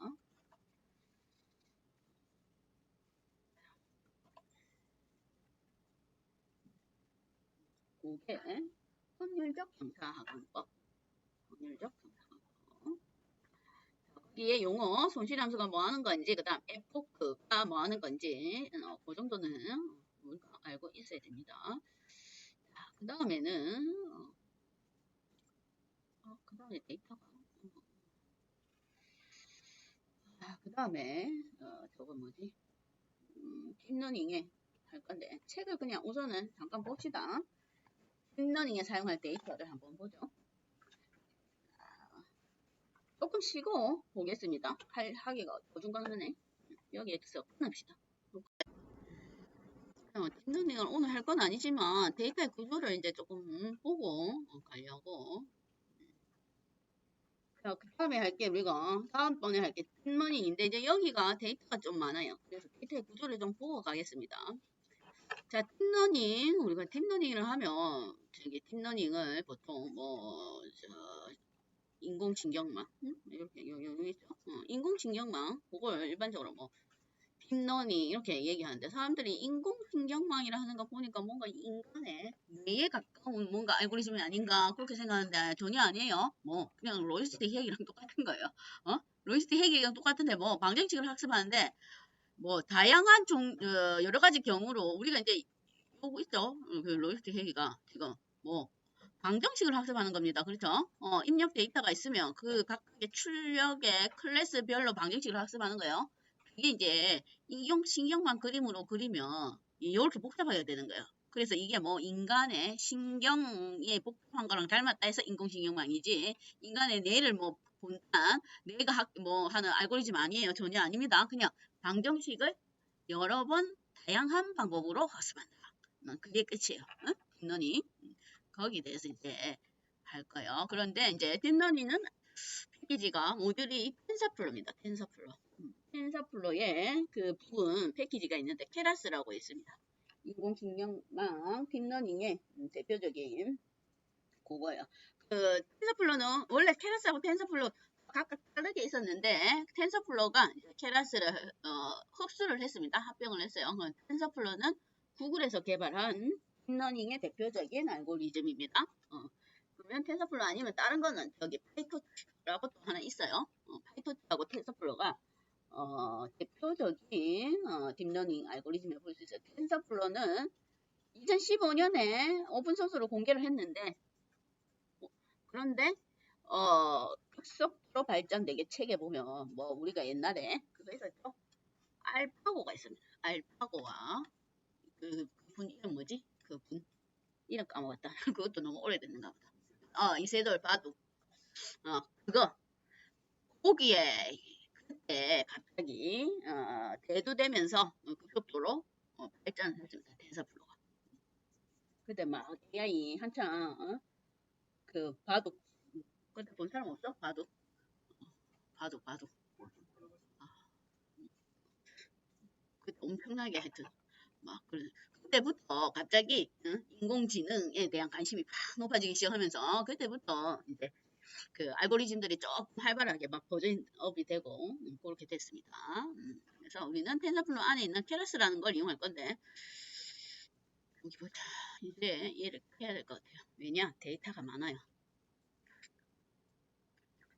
그게 확률적 경사하관법. 확률적 경사하관법. 거기에 용어 손실함수가 뭐 하는 건지 그 다음 F가 뭐 하는 건지 그 정도는 우리가 알고 있어야 됩니다. 그 다음에는 그 다음에 데이터가 그 다음에 저거 뭐지 딥러닝에 할 건데 책을 그냥 우선은 잠깐 봅시다. 딥러닝에 사용할 데이터를 한번 보죠. 조금 쉬고 보겠습니다. 하기가 어중간하네. 여기에서 끊읍시다. 딥러닝을 오늘 할 건 아니지만 데이터의 구조를 이제 조금 보고 가려고. 자, 그 다음에 할게 우리가 다음번에 할게 딥러닝인데 이제 여기가 데이터가 좀 많아요. 그래서 데이터의 구조를 좀 보고 가겠습니다. 자, 딥러닝 우리가 딥러닝을 하면 저기 딥러닝을 보통 인공신경망 이렇게 여기 있죠. 인공신경망 그걸 일반적으로 뭐 딥러닝 이렇게 얘기하는데 사람들이 인공신경망이라 하는 거 보니까 뭔가 인간의 뇌에 가까운 뭔가 알고리즘이 아닌가 그렇게 생각하는데 전혀 아니에요. 뭐 그냥 로이스트 핵이랑 똑같은 거예요. 로이스트 핵이랑 똑같은데 뭐 방정식을 학습하는데 뭐 다양한 여러 가지 경우로 우리가 이제 보고 있죠. 그 로이스트 핵이가 지금 뭐 방정식을 학습하는 겁니다. 그렇죠? 입력 데이터가 있으면 그 각각의 출력의 클래스별로 방정식을 학습하는 거예요. 이게 이제 신경만 그림으로 그리면 이렇게 복잡해야 되는 거예요. 그래서 이게 뭐 인간의 신경이 복잡한 거랑 닮았다 해서 인공신경망이지 인간의 뇌를 뭐 본단 뇌가 뭐 하는 알고리즘 아니에요. 전혀 아닙니다. 그냥 방정식을 여러 번 다양한 방법으로 학습한다. 그게 끝이에요. 응? 딥러닝. 거기에 대해서 이제 할 거예요. 그런데 이제 딥러닝은 패키지가 모듈이 텐서플로입니다. 텐서플로. 텐서플로에 그 부분 패키지가 있는데 케라스라고 있습니다. 인공신경망 딥러닝의 대표적인 그거예요. 그 텐서플로는 원래 케라스하고 텐서플로 각각 다르게 있었는데 텐서플로가 케라스를 흡수를 했습니다. 합병을 했어요. 텐서플로는 구글에서 개발한 딥러닝의 대표적인 알고리즘입니다. 그러면 텐서플로 아니면 다른 거는 여기 파이토치라고 또 하나 있어요. 파이토치하고 텐서플로가 대표적인 딥러닝 딥러닝을 볼 수 있어요. 텐서플로는 2015년에 오픈소스로 공개를 했는데 그런데 급속도로 발전되게 책에 보면 뭐 우리가 옛날에 그거 있었죠? 알파고가 있습니다. 알파고와 그분 이름 뭐지? 그분 이름 까먹었다. 그것도 너무 오래됐는가 보다. 이세돌 바둑. 그거 거기에 그때 갑자기 대두되면서 급속도로 발전을 했습니다. 텐서플로가. 그때 막 AI 한창 그 바둑 그때 본 사람 없어? 바둑 바둑 그때 엄청나게 하여튼 막 그때부터 갑자기 인공지능에 대한 관심이 팍 높아지기 시작하면서 그때부터 이제 그 알고리즘들이 조금 활발하게 막 버전업이 되고 그렇게 됐습니다. 그래서 우리는 텐서플로 안에 있는 케라스라는 걸 이용할 건데 여기 보자. 이제 얘를 해야 될 것 같아요. 왜냐? 데이터가 많아요.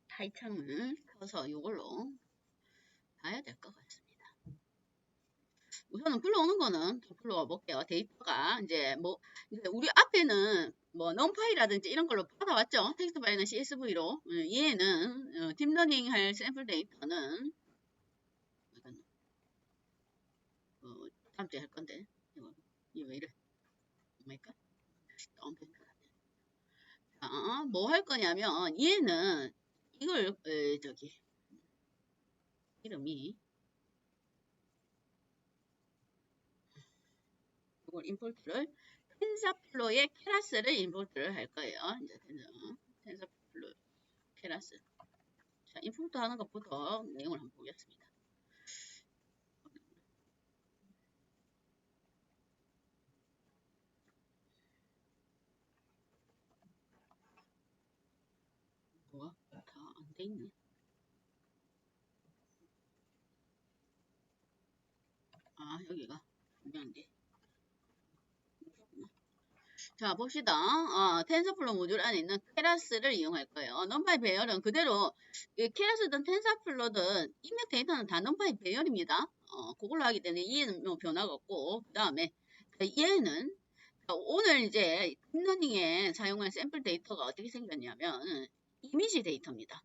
타이창을 켜서 이걸로 봐야 될 것 같습니다. 우선은 불러오는 거는 더 불러와 볼게요. 데이터가 이제 뭐 이제 우리 앞에는 뭐 넘파이라든지 이런 걸로 받아왔죠. 텍스트 파일은 CSV로. 얘는 딥러닝 할 샘플 데이터는 다음 주에 할 건데 이거 왜 이래? 뭐일까? 뭐 할 거냐면 얘는 이걸 저기 이름이 이걸 임포트를 텐서플로의 케라스를 임포트를 할 거예요. 이제 텐서플로 케라스. 자, 임포트 하는 것부터 내용을 한번 보겠습니다. 뭐가 다 안 돼 있네. 아, 여기가 분명한데. 자, 봅시다. 텐서플로 모듈 안에 있는 케라스를 이용할 거예요. 넘파이 배열은 그대로 케라스든 텐서플로든 입력 데이터는 다 넘파이 배열입니다. 그걸로 하기 때문에 얘는 뭐 변화가 없고 그 다음에 얘는 오늘 이제 딥러닝에 사용한 샘플 데이터가 어떻게 생겼냐면 이미지 데이터입니다.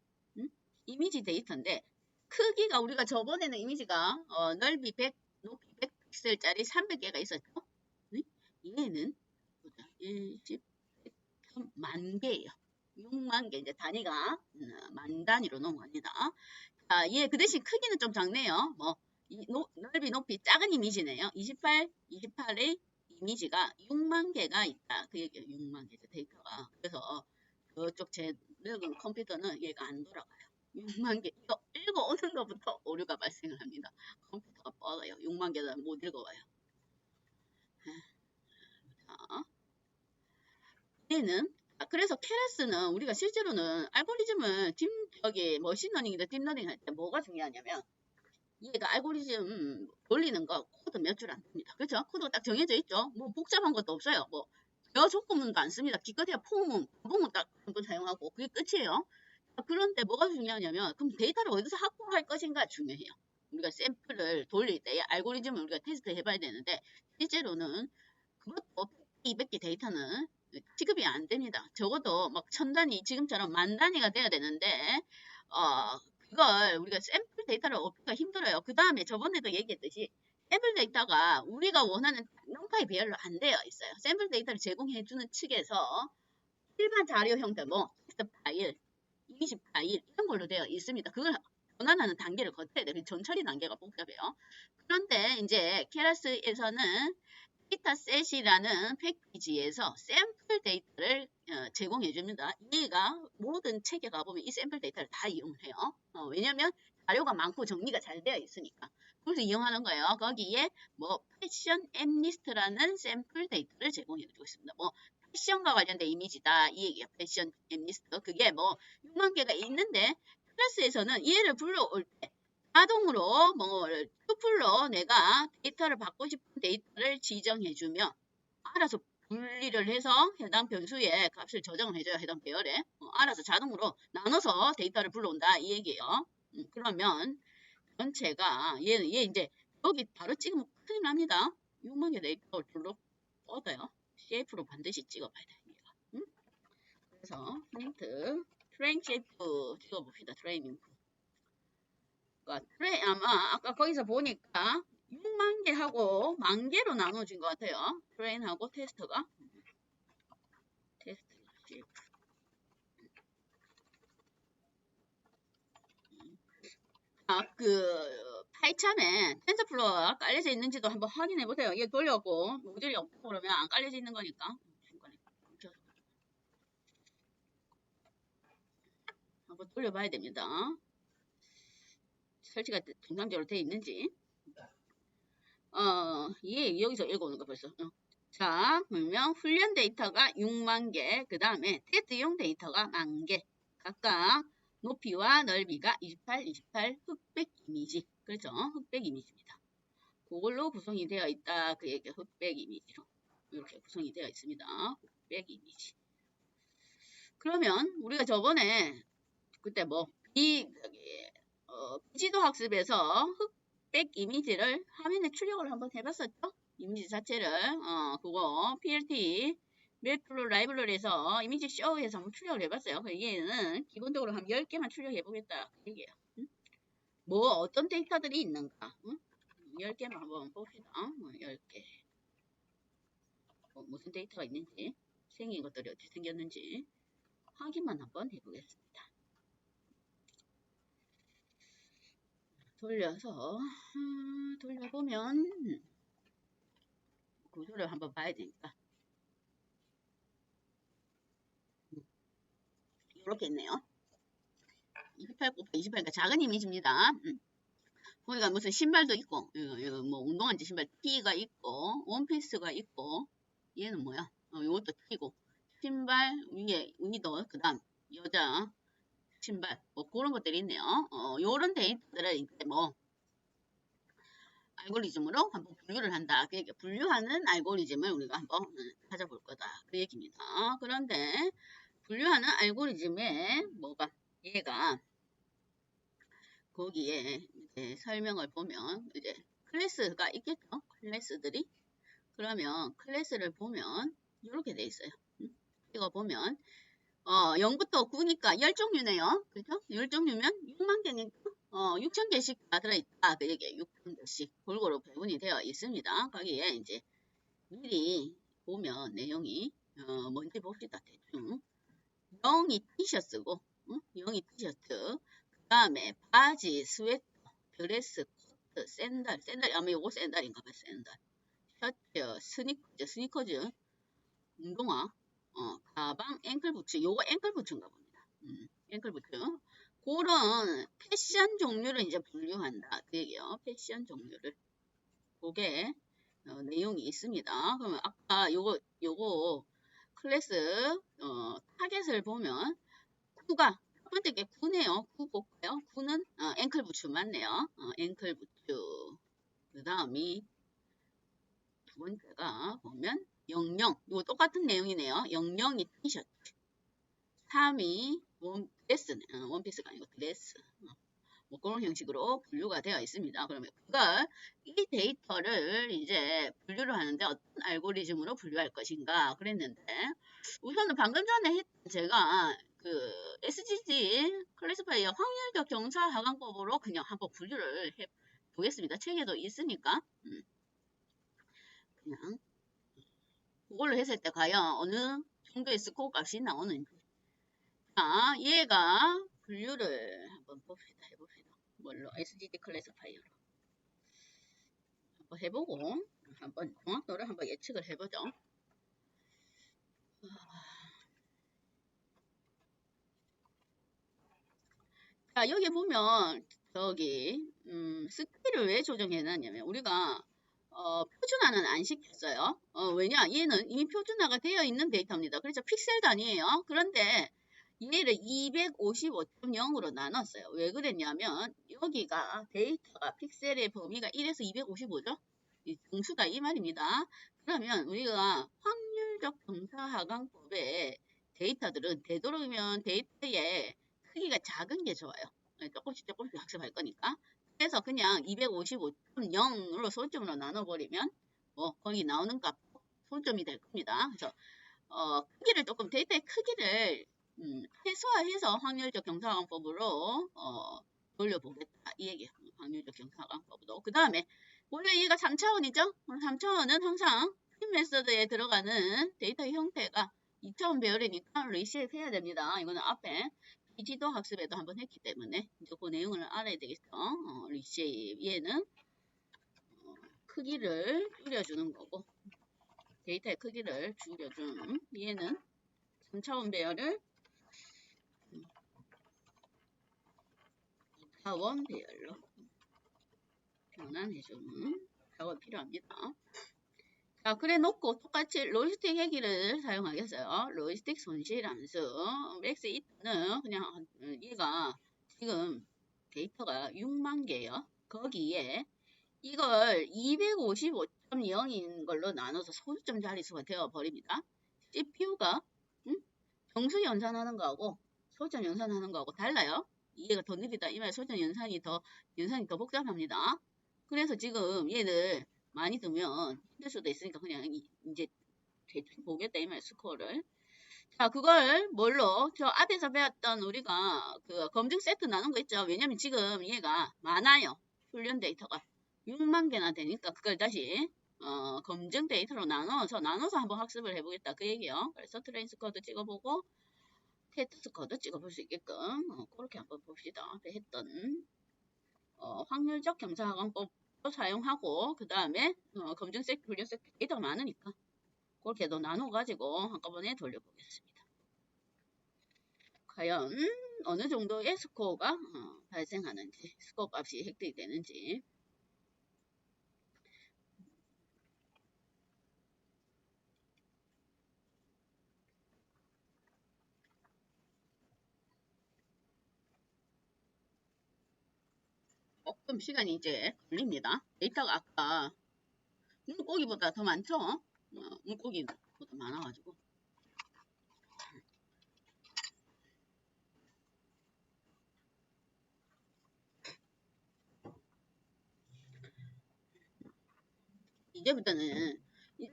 이미지 데이터인데 크기가 우리가 저번에는 이미지가 넓이 100, 높이 100픽셀짜리 300개가 있었죠. 얘는 10만 개예요. 6만 개 이제 단위가 만 단위로 넘어갑니다. 자, 얘 그 대신 크기는 좀 작네요. 뭐 넓이 높이 작은 이미지네요. 28의 이미지가 6만 개가 있다. 그 얘기예요. 6만 개 데이터가. 그래서 저쪽 제 늙은 컴퓨터는 얘가 안 돌아가요. 6만 개 이거 읽어오는 것부터 오류가 발생을 합니다. 컴퓨터가 뻐가요. 6만 개는 못 읽어와요. 자, 얘는 그래서 케라스는 우리가 실제로는 알고리즘을 여기 머신러닝이나 딥러닝 할 때 뭐가 중요하냐면 얘가 알고리즘 돌리는 거 코드 몇 줄 안 됩니다. 그렇죠? 코드가 딱 정해져 있죠. 뭐 복잡한 것도 없어요. 뭐 여 조건문도 안 씁니다. 기껏해야 포문 딱 한번 사용하고 그게 끝이에요. 그런데 뭐가 중요하냐면 그럼 데이터를 어디서 확보할 것인가 중요해요. 우리가 샘플을 돌릴 때 알고리즘을 우리가 테스트 해봐야 되는데 실제로는 그것도 200개 데이터는 취급이 안 됩니다. 적어도 막 1000단위 지금처럼 만 단위가 돼야 되는데 그걸 우리가 샘플 데이터를 얻기가 힘들어요. 그 다음에 저번에도 얘기했듯이 샘플 데이터가 우리가 원하는 넘파이 배열로 안 되어 있어요. 샘플 데이터를 제공해주는 측에서 일반 자료 형태 뭐 텍스트 파일, 이미지 파일 이런 걸로 되어 있습니다. 그걸 변환하는 단계를 거쳐야 돼요. 전처리 단계가 복잡해요. 그런데 이제 케라스에서는 데이터셋이라는 패키지에서 샘플 데이터를 제공해 줍니다. 얘가 모든 책에 가보면 이 샘플 데이터를 다 이용해요. 왜냐면 자료가 많고 정리가 잘 되어 있으니까. 그래서 이용하는 거예요. 거기에 뭐 패션 앱리스트라는 샘플 데이터를 제공해 주고 있습니다. 뭐 패션과 관련된 이미지다 이 얘기예요. 패션 앱리스트 그게 뭐 6만 개가 있는데 클래스에서는 얘를 불러올 때 자동으로 뭐 투플로 내가 데이터를 받고 싶은 데이터를 지정해주면 알아서 분리를 해서 해당 변수에 값을 저장을 해줘요. 해당 배열에 알아서 자동으로 나눠서 데이터를 불러온다 이 얘기예요. 그러면 전체가 얘 이제 여기 바로 찍으면 큰일 납니다. 6만 개 데이터를 불러 뻗어요. CF로 반드시 찍어봐야 돼. 응? 그래서 힌트 트레인 CF 찍어봅시다. 트레이닝 아까 거기서 보니까 6만 개하고 만 개로 나눠진 것 같아요. 트레인하고 테스트가. 그 파이참에 텐서플로어가 깔려져 있는지도 한번 확인해 보세요. 얘 돌려고 모듈이 없고 그러면 안 깔려져 있는 거니까 중간에 한번 돌려봐야 됩니다. 설치가 정상적으로 되어 있는지. 예, 여기서 읽어오는 거 벌써. 자, 그러면 훈련 데이터가 6만 개, 그 다음에 테스트용 데이터가 10,000개. 각각 높이와 넓이가 28, 28 흑백 이미지. 그렇죠? 흑백 이미지입니다. 그걸로 구성이 되어 있다. 그 얘기가 흑백 이미지로. 이렇게 구성이 되어 있습니다. 흑백 이미지. 그러면 우리가 저번에 그때 비지도 학습에서 흑백 이미지를 화면에 출력을 한번 해봤었죠? 이미지 자체를 그거 PLT 매크로 라이브러리에서 이미지 쇼에서 한번 출력을 해봤어요. 얘는 기본적으로 한 10개만 출력해보겠다 그 얘기예요. 응? 뭐 어떤 데이터들이 있는가? 응? 10개만 한번 봅시다. 10개 무슨 데이터가 있는지 생긴 것들이 어떻게 생겼는지 확인만 한번 해보겠습니다. 돌려서 돌려보면 구조를 한번 봐야 되니까 이렇게 있네요. 28 곱하기 28이니까 작은 이미지입니다. 보니까 무슨 신발도 있고 이거 뭐 운동화인지 신발 T가 있고 원피스가 있고 얘는 뭐야? 이것도 T고 신발 위에 위도 그 다음 여자 신발 뭐 그런 것들이 있네요. 요런 데이터들을 이제 뭐 알고리즘으로 한번 분류를 한다. 그 얘기, 분류하는 알고리즘을 우리가 한번 찾아볼 거다. 그 얘기입니다. 그런데 분류하는 알고리즘에 뭐가 얘가 거기에 이제 설명을 보면 이제 클래스가 있겠죠. 클래스들이 그러면 클래스를 보면 이렇게 돼 있어요. 이거 보면 0부터 9니까 10종류네요. 그죠? 10종류면 6만 개니까 6,000개씩 다 들어있다. 그 얘기에 6,000개씩 골고루 배분이 되어 있습니다. 거기에 이제 미리 보면 내용이 뭔지 봅시다. 대충 0이 티셔츠고 0이 티셔츠 그 다음에 바지, 스웨터, 드레스, 코트, 샌들 아마 요거 샌들인가봐. 샌들 셔츠, 스니커즈 운동화 가방, 앵클부츠 요거 앵클부츠인가 봅니다. 앵클부츠 그런 패션 종류를 이제 분류한다. 그 얘기요. 패션 종류를 그게 내용이 있습니다. 그러면 아까 요거 클래스 타겟을 보면 9가 첫 번째 게 9네요. 9 볼까요? 9는 앵클 부츠 맞네요. 앵클 부츠 그 다음이 두 번째가 보면 00 이거 똑같은 내용이네요. 00이 티셔츠 3이 드레스네. 원피스가 아니고 드레스 뭐 그런 형식으로 분류가 되어 있습니다. 그러면 그걸 이 데이터를 이제 분류를 하는데 어떤 알고리즘으로 분류할 것인가 그랬는데 우선은 방금 전에 제가 그 SGG 클래스파이어 확률적 경사 하강법으로 그냥 한번 분류를 해 보겠습니다. 책에도 있으니까 그냥 그걸로 했을 때 과연 어느 정도의 스코어 값이 나오는지 자 얘가 분류를 한번 해봅시다. 뭘로? SGG 클래스파이어로 한번 해보고 한번 정확도를 한번 예측을 해보죠. 자 여기 보면 저기 스킬을 왜 조정해놨냐면 우리가 표준화는 안 시켰어요. 왜냐 얘는 이미 표준화가 되어 있는 데이터입니다. 그렇죠. 픽셀 단위예요. 그런데 얘를 255.0으로 나눴어요. 왜 그랬냐면 여기가 데이터가 픽셀의 범위가 1에서 255죠. 이 정수다 이 말입니다. 그러면 우리가 확률적 경사하강법의 데이터들은 되도록이면 데이터의 크기가 작은 게 좋아요. 조금씩 학습할 거니까. 그래서 그냥 255.0으로 소점으로 나눠버리면 거기 나오는 값 소점이 될 겁니다. 그래서 크기를 조금 데이터의 크기를 최소화해서 확률적 경사강법으로 돌려보겠다. 이 얘기예요. 확률적 경사강법으로. 그 다음에 원래 얘가 3차원이죠? 3차원은 항상 핀 메서드에 들어가는 데이터 형태가 2차원 배열이니까 리셋 해야 됩니다. 이거는 앞에 지도 학습에도 한번 했기 때문에 이제 그 내용을 알아야 되겠어. 리쉐입 얘는 크기를 줄여주는 거고 데이터의 크기를 줄여준 얘는 3차원 배열을 2차원 배열로 변환해주는 작업이 필요합니다. 자, 그래 놓고 똑같이 로지스틱 얘기를 사용하겠어요. 로지스틱 손실 함수 맥스 이터는 그냥 얘가 지금 데이터가 6만 개요. 거기에 이걸 255.0인 걸로 나눠서 소수점 자릿수가 되어버립니다. CPU가 정수 연산하는 거하고 소수점 연산하는 거하고 달라요. 이해가 더 느리다. 이 말 소수점 연산이 더 복잡합니다. 그래서 지금 얘를 많이 두면 힘들 수도 있으니까 그냥 이제 대충 보겠다 이 말 스코어를. 자, 그걸 뭘로? 저 앞에서 배웠던 우리가 그 검증 세트 나눈 거 있죠. 왜냐면 지금 얘가 많아요. 훈련 데이터가 6만 개나 되니까 그걸 다시 검증 데이터로 나눠서 한번 학습을 해보겠다 그 얘기요. 그래서 트레인 스코어도 찍어보고 테스트 스코어도 찍어볼 수 있게끔 그렇게 한번 봅시다. 앞에 했던 확률적 경사학원법도 사용하고 그 다음에 검증 세트, 훈련 세트 데이터가 많으니까 그렇게도 나눠가지고 한꺼번에 돌려보겠습니다. 과연 어느 정도의 스코어가 발생하는지, 스코어 값이 획득이 되는지. 조금 시간이 이제 걸립니다. 데이터가 아까 물고기보다 더 많죠? 물고기보다 많아가지고. 이제부터는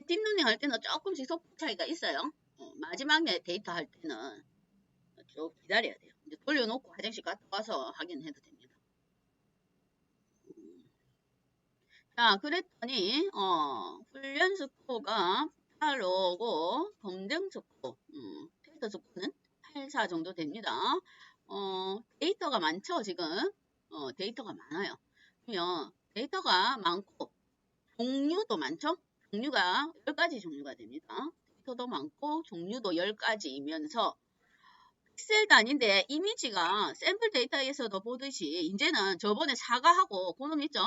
딥러닝 할 때는 조금씩 속도 차이가 있어요. 마지막에 데이터 할 때는 좀 기다려야 돼요. 이제 돌려놓고 화장실 갔다 와서 확인해도 됩니다. 자, 그랬더니 훈련 스코어가 8오고 검증 스코어, 테스트 스코어는 84 정도 됩니다. 데이터가 많죠, 지금? 데이터가 많아요. 그러면 데이터가 많고 종류도 많죠? 종류가 10가지 종류가 됩니다. 데이터도 많고 종류도 10가지이면서 픽셀 단위인데 이미지가 샘플 데이터에서도 보듯이 이제는 저번에 사과하고 그놈 있죠?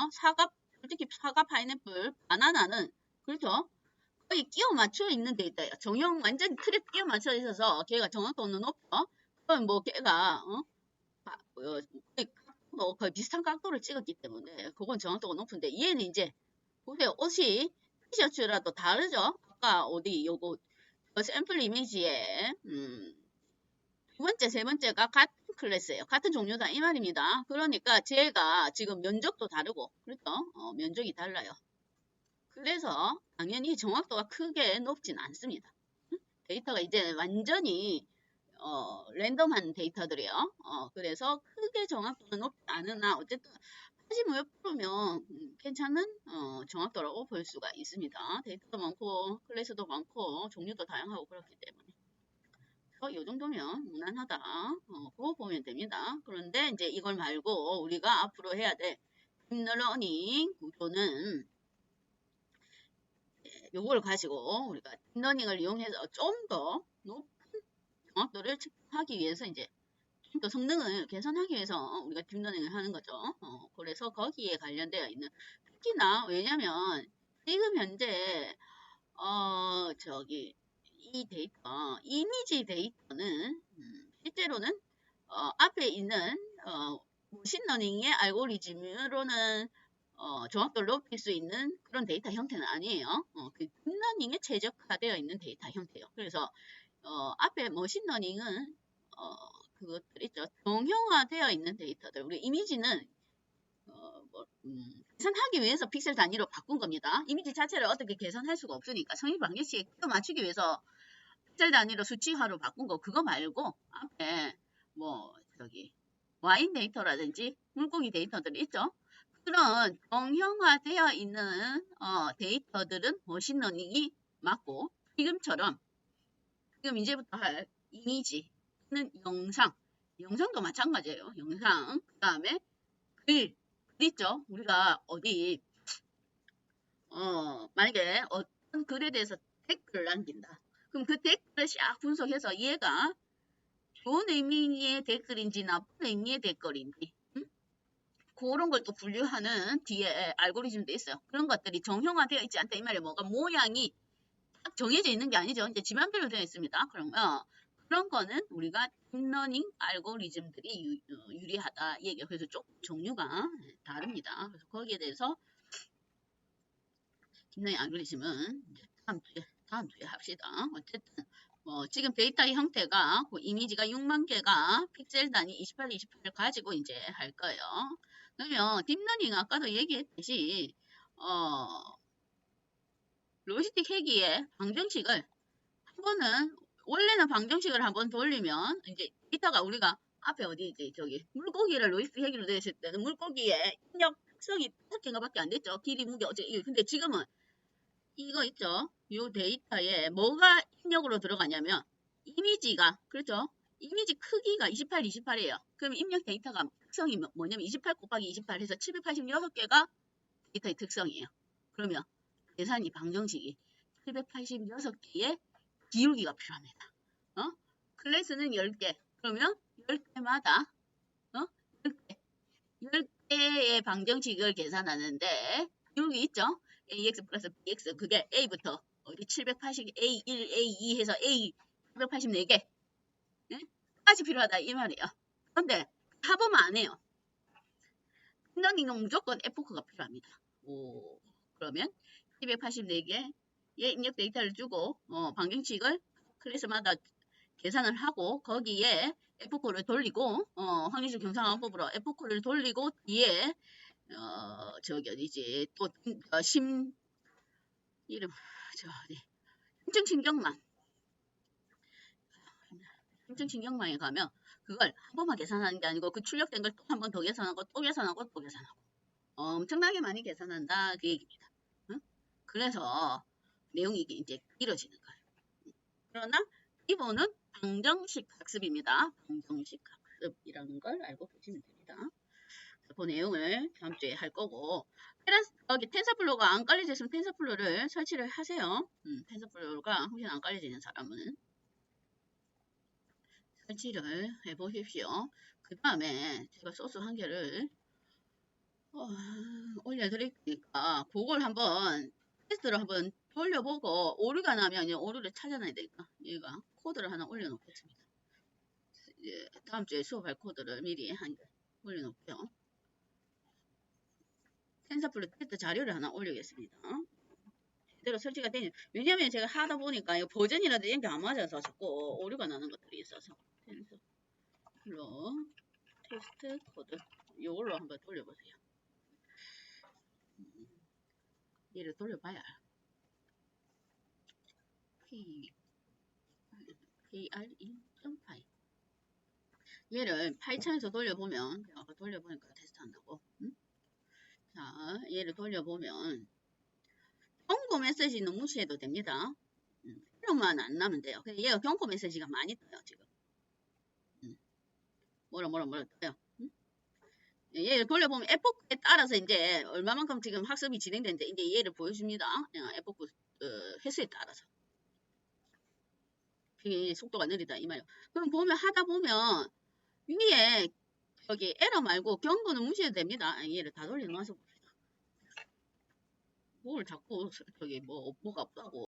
솔직히 사과, 파인애플, 바나나는 그렇죠? 거의 끼워 맞춰 있는 데이터예요. 정형 완전 틀에 끼워 맞춰 있어서 걔가 정확도는 높죠? 그럼 뭐 걔가 거의 비슷한 각도를 찍었기 때문에 그건 정확도가 높은데 얘는 이제 보세요. 옷이 티셔츠라도 다르죠? 아까 어디 요거 샘플 이미지에 두 번째, 세 번째가 같은 클래스예요. 같은 종류다 이 말입니다. 그러니까 제가 지금 면적도 다르고 그렇죠? 면적이 달라요. 그래서 당연히 정확도가 크게 높진 않습니다. 데이터가 이제 완전히 랜덤한 데이터들이에요. 그래서 크게 정확도는 높지 않으나 어쨌든 80몇 프로면 괜찮은 정확도라고 볼 수가 있습니다. 데이터도 많고 클래스도 많고 종류도 다양하고 그렇기 때문에 이 정도면 무난하다. 그거 보면 됩니다. 그런데 이제 이걸 말고 우리가 앞으로 해야 될 딥러닝 구조는 요걸 가지고 우리가 딥러닝을 이용해서 좀 더 높은 정확도를 측정하기 위해서 이제 좀 더 성능을 개선하기 위해서 우리가 딥러닝을 하는 거죠. 그래서 거기에 관련되어 있는 특히나 왜냐면 지금 현재 이 데이터 이미지 데이터는 실제로는 앞에 있는 머신러닝의 알고리즘으로는 정확도를 높일 수 있는 그런 데이터 형태는 아니에요. 그 딥러닝에 최적화되어 있는 데이터 형태예요. 그래서 앞에 머신러닝은 그것들 있죠. 정형화되어 있는 데이터들. 우리 이미지는 계산하기 위해서 픽셀 단위로 바꾼 겁니다. 이미지 자체를 어떻게 개선할 수가 없으니까 성인 방정식에 맞추기 위해서 픽셀 단위로 수치화로 바꾼 거 그거 말고 앞에 와인 데이터라든지 물고기 데이터들이 있죠. 그런 정형화되어 있는 데이터들은 머신러닝이 맞고 지금 이제부터 할 이미지는 영상 영상도 마찬가지예요. 영상. 그 다음에 글 있죠. 우리가 어디 만약에 어떤 글에 대해서 댓글을 남긴다. 그럼 그 댓글을 싹 분석해서 얘가 좋은 의미의 댓글인지 나쁜 의미의 댓글인지 그런 걸 또 분류하는 뒤에 알고리즘도 있어요. 그런 것들이 정형화되어 있지 않다. 이 말이 뭐가 모양이 딱 정해져 있는 게 아니죠. 이제 지만별로 되어 있습니다. 그러면 그런 거는 우리가 딥러닝 알고리즘들이 유리하다. 이 얘기예요. 그래서 조금 종류가 다릅니다. 그래서 거기에 대해서 딥러닝 알고리즘은 이제 다음 주에 합시다. 어쨌든 지금 데이터의 형태가 그 이미지가 6만 개가 픽셀 단위 28, 28을 가지고 이제 할 거예요. 그러면 딥러닝 아까도 얘기했듯이 로지스틱 회기의 방정식을 한 번은 원래는 방정식을 한번 돌리면 이제 데이터가 우리가 앞에 어디 이제 저기 물고기를 로지스틱 회기로 되었을 때는 물고기의 입력 특성이 5개인가밖에 안 됐죠. 길이, 무게, 어째. 근데 지금은 이거 있죠. 이 데이터에 뭐가 입력으로 들어가냐면 이미지가 그렇죠. 이미지 크기가 28, 28이에요. 그럼 입력 데이터가 특성이 뭐냐면 28 곱하기 28 해서 786개가 데이터의 특성이에요. 그러면 계산이 방정식이 786개의 기울기가 필요합니다. 클래스는 10개. 그러면 10개마다 10개. 10개의 방정식을 계산하는데 기울기 있죠? ax 플러스 bx 그게 a부터 어디 780 a1 a2 해서 a 784개 까지 필요하다 이 말이에요. 그런데 합은 안 해요. 딥러닝은 무조건 에포크가 필요합니다. 그러면 784개의 입력 데이터를 주고 방정식을 클래스마다 계산을 하고 거기에 에포크를 돌리고 확률식 경상화법으로 에포크를 돌리고 뒤에 저기 어디지 또 이름 저 어디 심층신경망에 가면 그걸 한 번만 계산하는 게 아니고 그 출력된 걸 또 한 번 더 계산하고 또 계산하고 또 계산하고 엄청나게 많이 계산한다 그 얘기입니다. 그래서 내용이 이제 길어지는 거예요. 그러나 기본은 방정식 학습입니다. 방정식 학습이라는 걸 알고 계시면 됩니다. 그 내용을 다음 주에 할 거고 여기 텐서플로우가 안 깔려져 있으면 텐서플로우를 설치를 하세요. 텐서플로우가 혹시 안 깔려지는 사람은 설치를 해보십시오. 그 다음에 제가 소스 한 개를 올려드릴 테니까 그걸 한번 테스트를 한번 돌려보고 오류가 나면 오류를 찾아내야 되니까 얘가 코드를 하나 올려놓겠습니다. 다음 주에 수업할 코드를 미리 한 개 올려놓고요. 텐서플로우 테스트 자료를 하나 올리겠습니다. 제대로 설치가 되니 왜냐면 제가 하다 보니까 버전이라도 이런 게 안 맞아서 자꾸 오류가 나는 것들이 있어서 텐서플로우 테스트 코드 이걸로 한번 돌려보세요. 얘를 돌려봐야 PRE.py 얘를 파이썬에서 돌려보면 아까 돌려보니까 테스트한다고 자 얘를 돌려보면 경고 메시지는 무시해도 됩니다. 이런만 안 나면 돼요. 근데 얘가 경고 메시지가 많이 떠요 지금. 뭐라 떠요. 얘를 돌려보면 에포크에 따라서 이제 얼마만큼 지금 학습이 진행되는데 이제 얘를 보여줍니다. 에포크 횟수에 따라서. 그게 속도가 느리다 이 말이에요. 그럼 보면 하다 보면 위에 여기 에러 말고 경고는 무시해도 됩니다. 얘를 다 돌려놔서 봅시다. 뭘 자꾸 저기 뭐가 없다고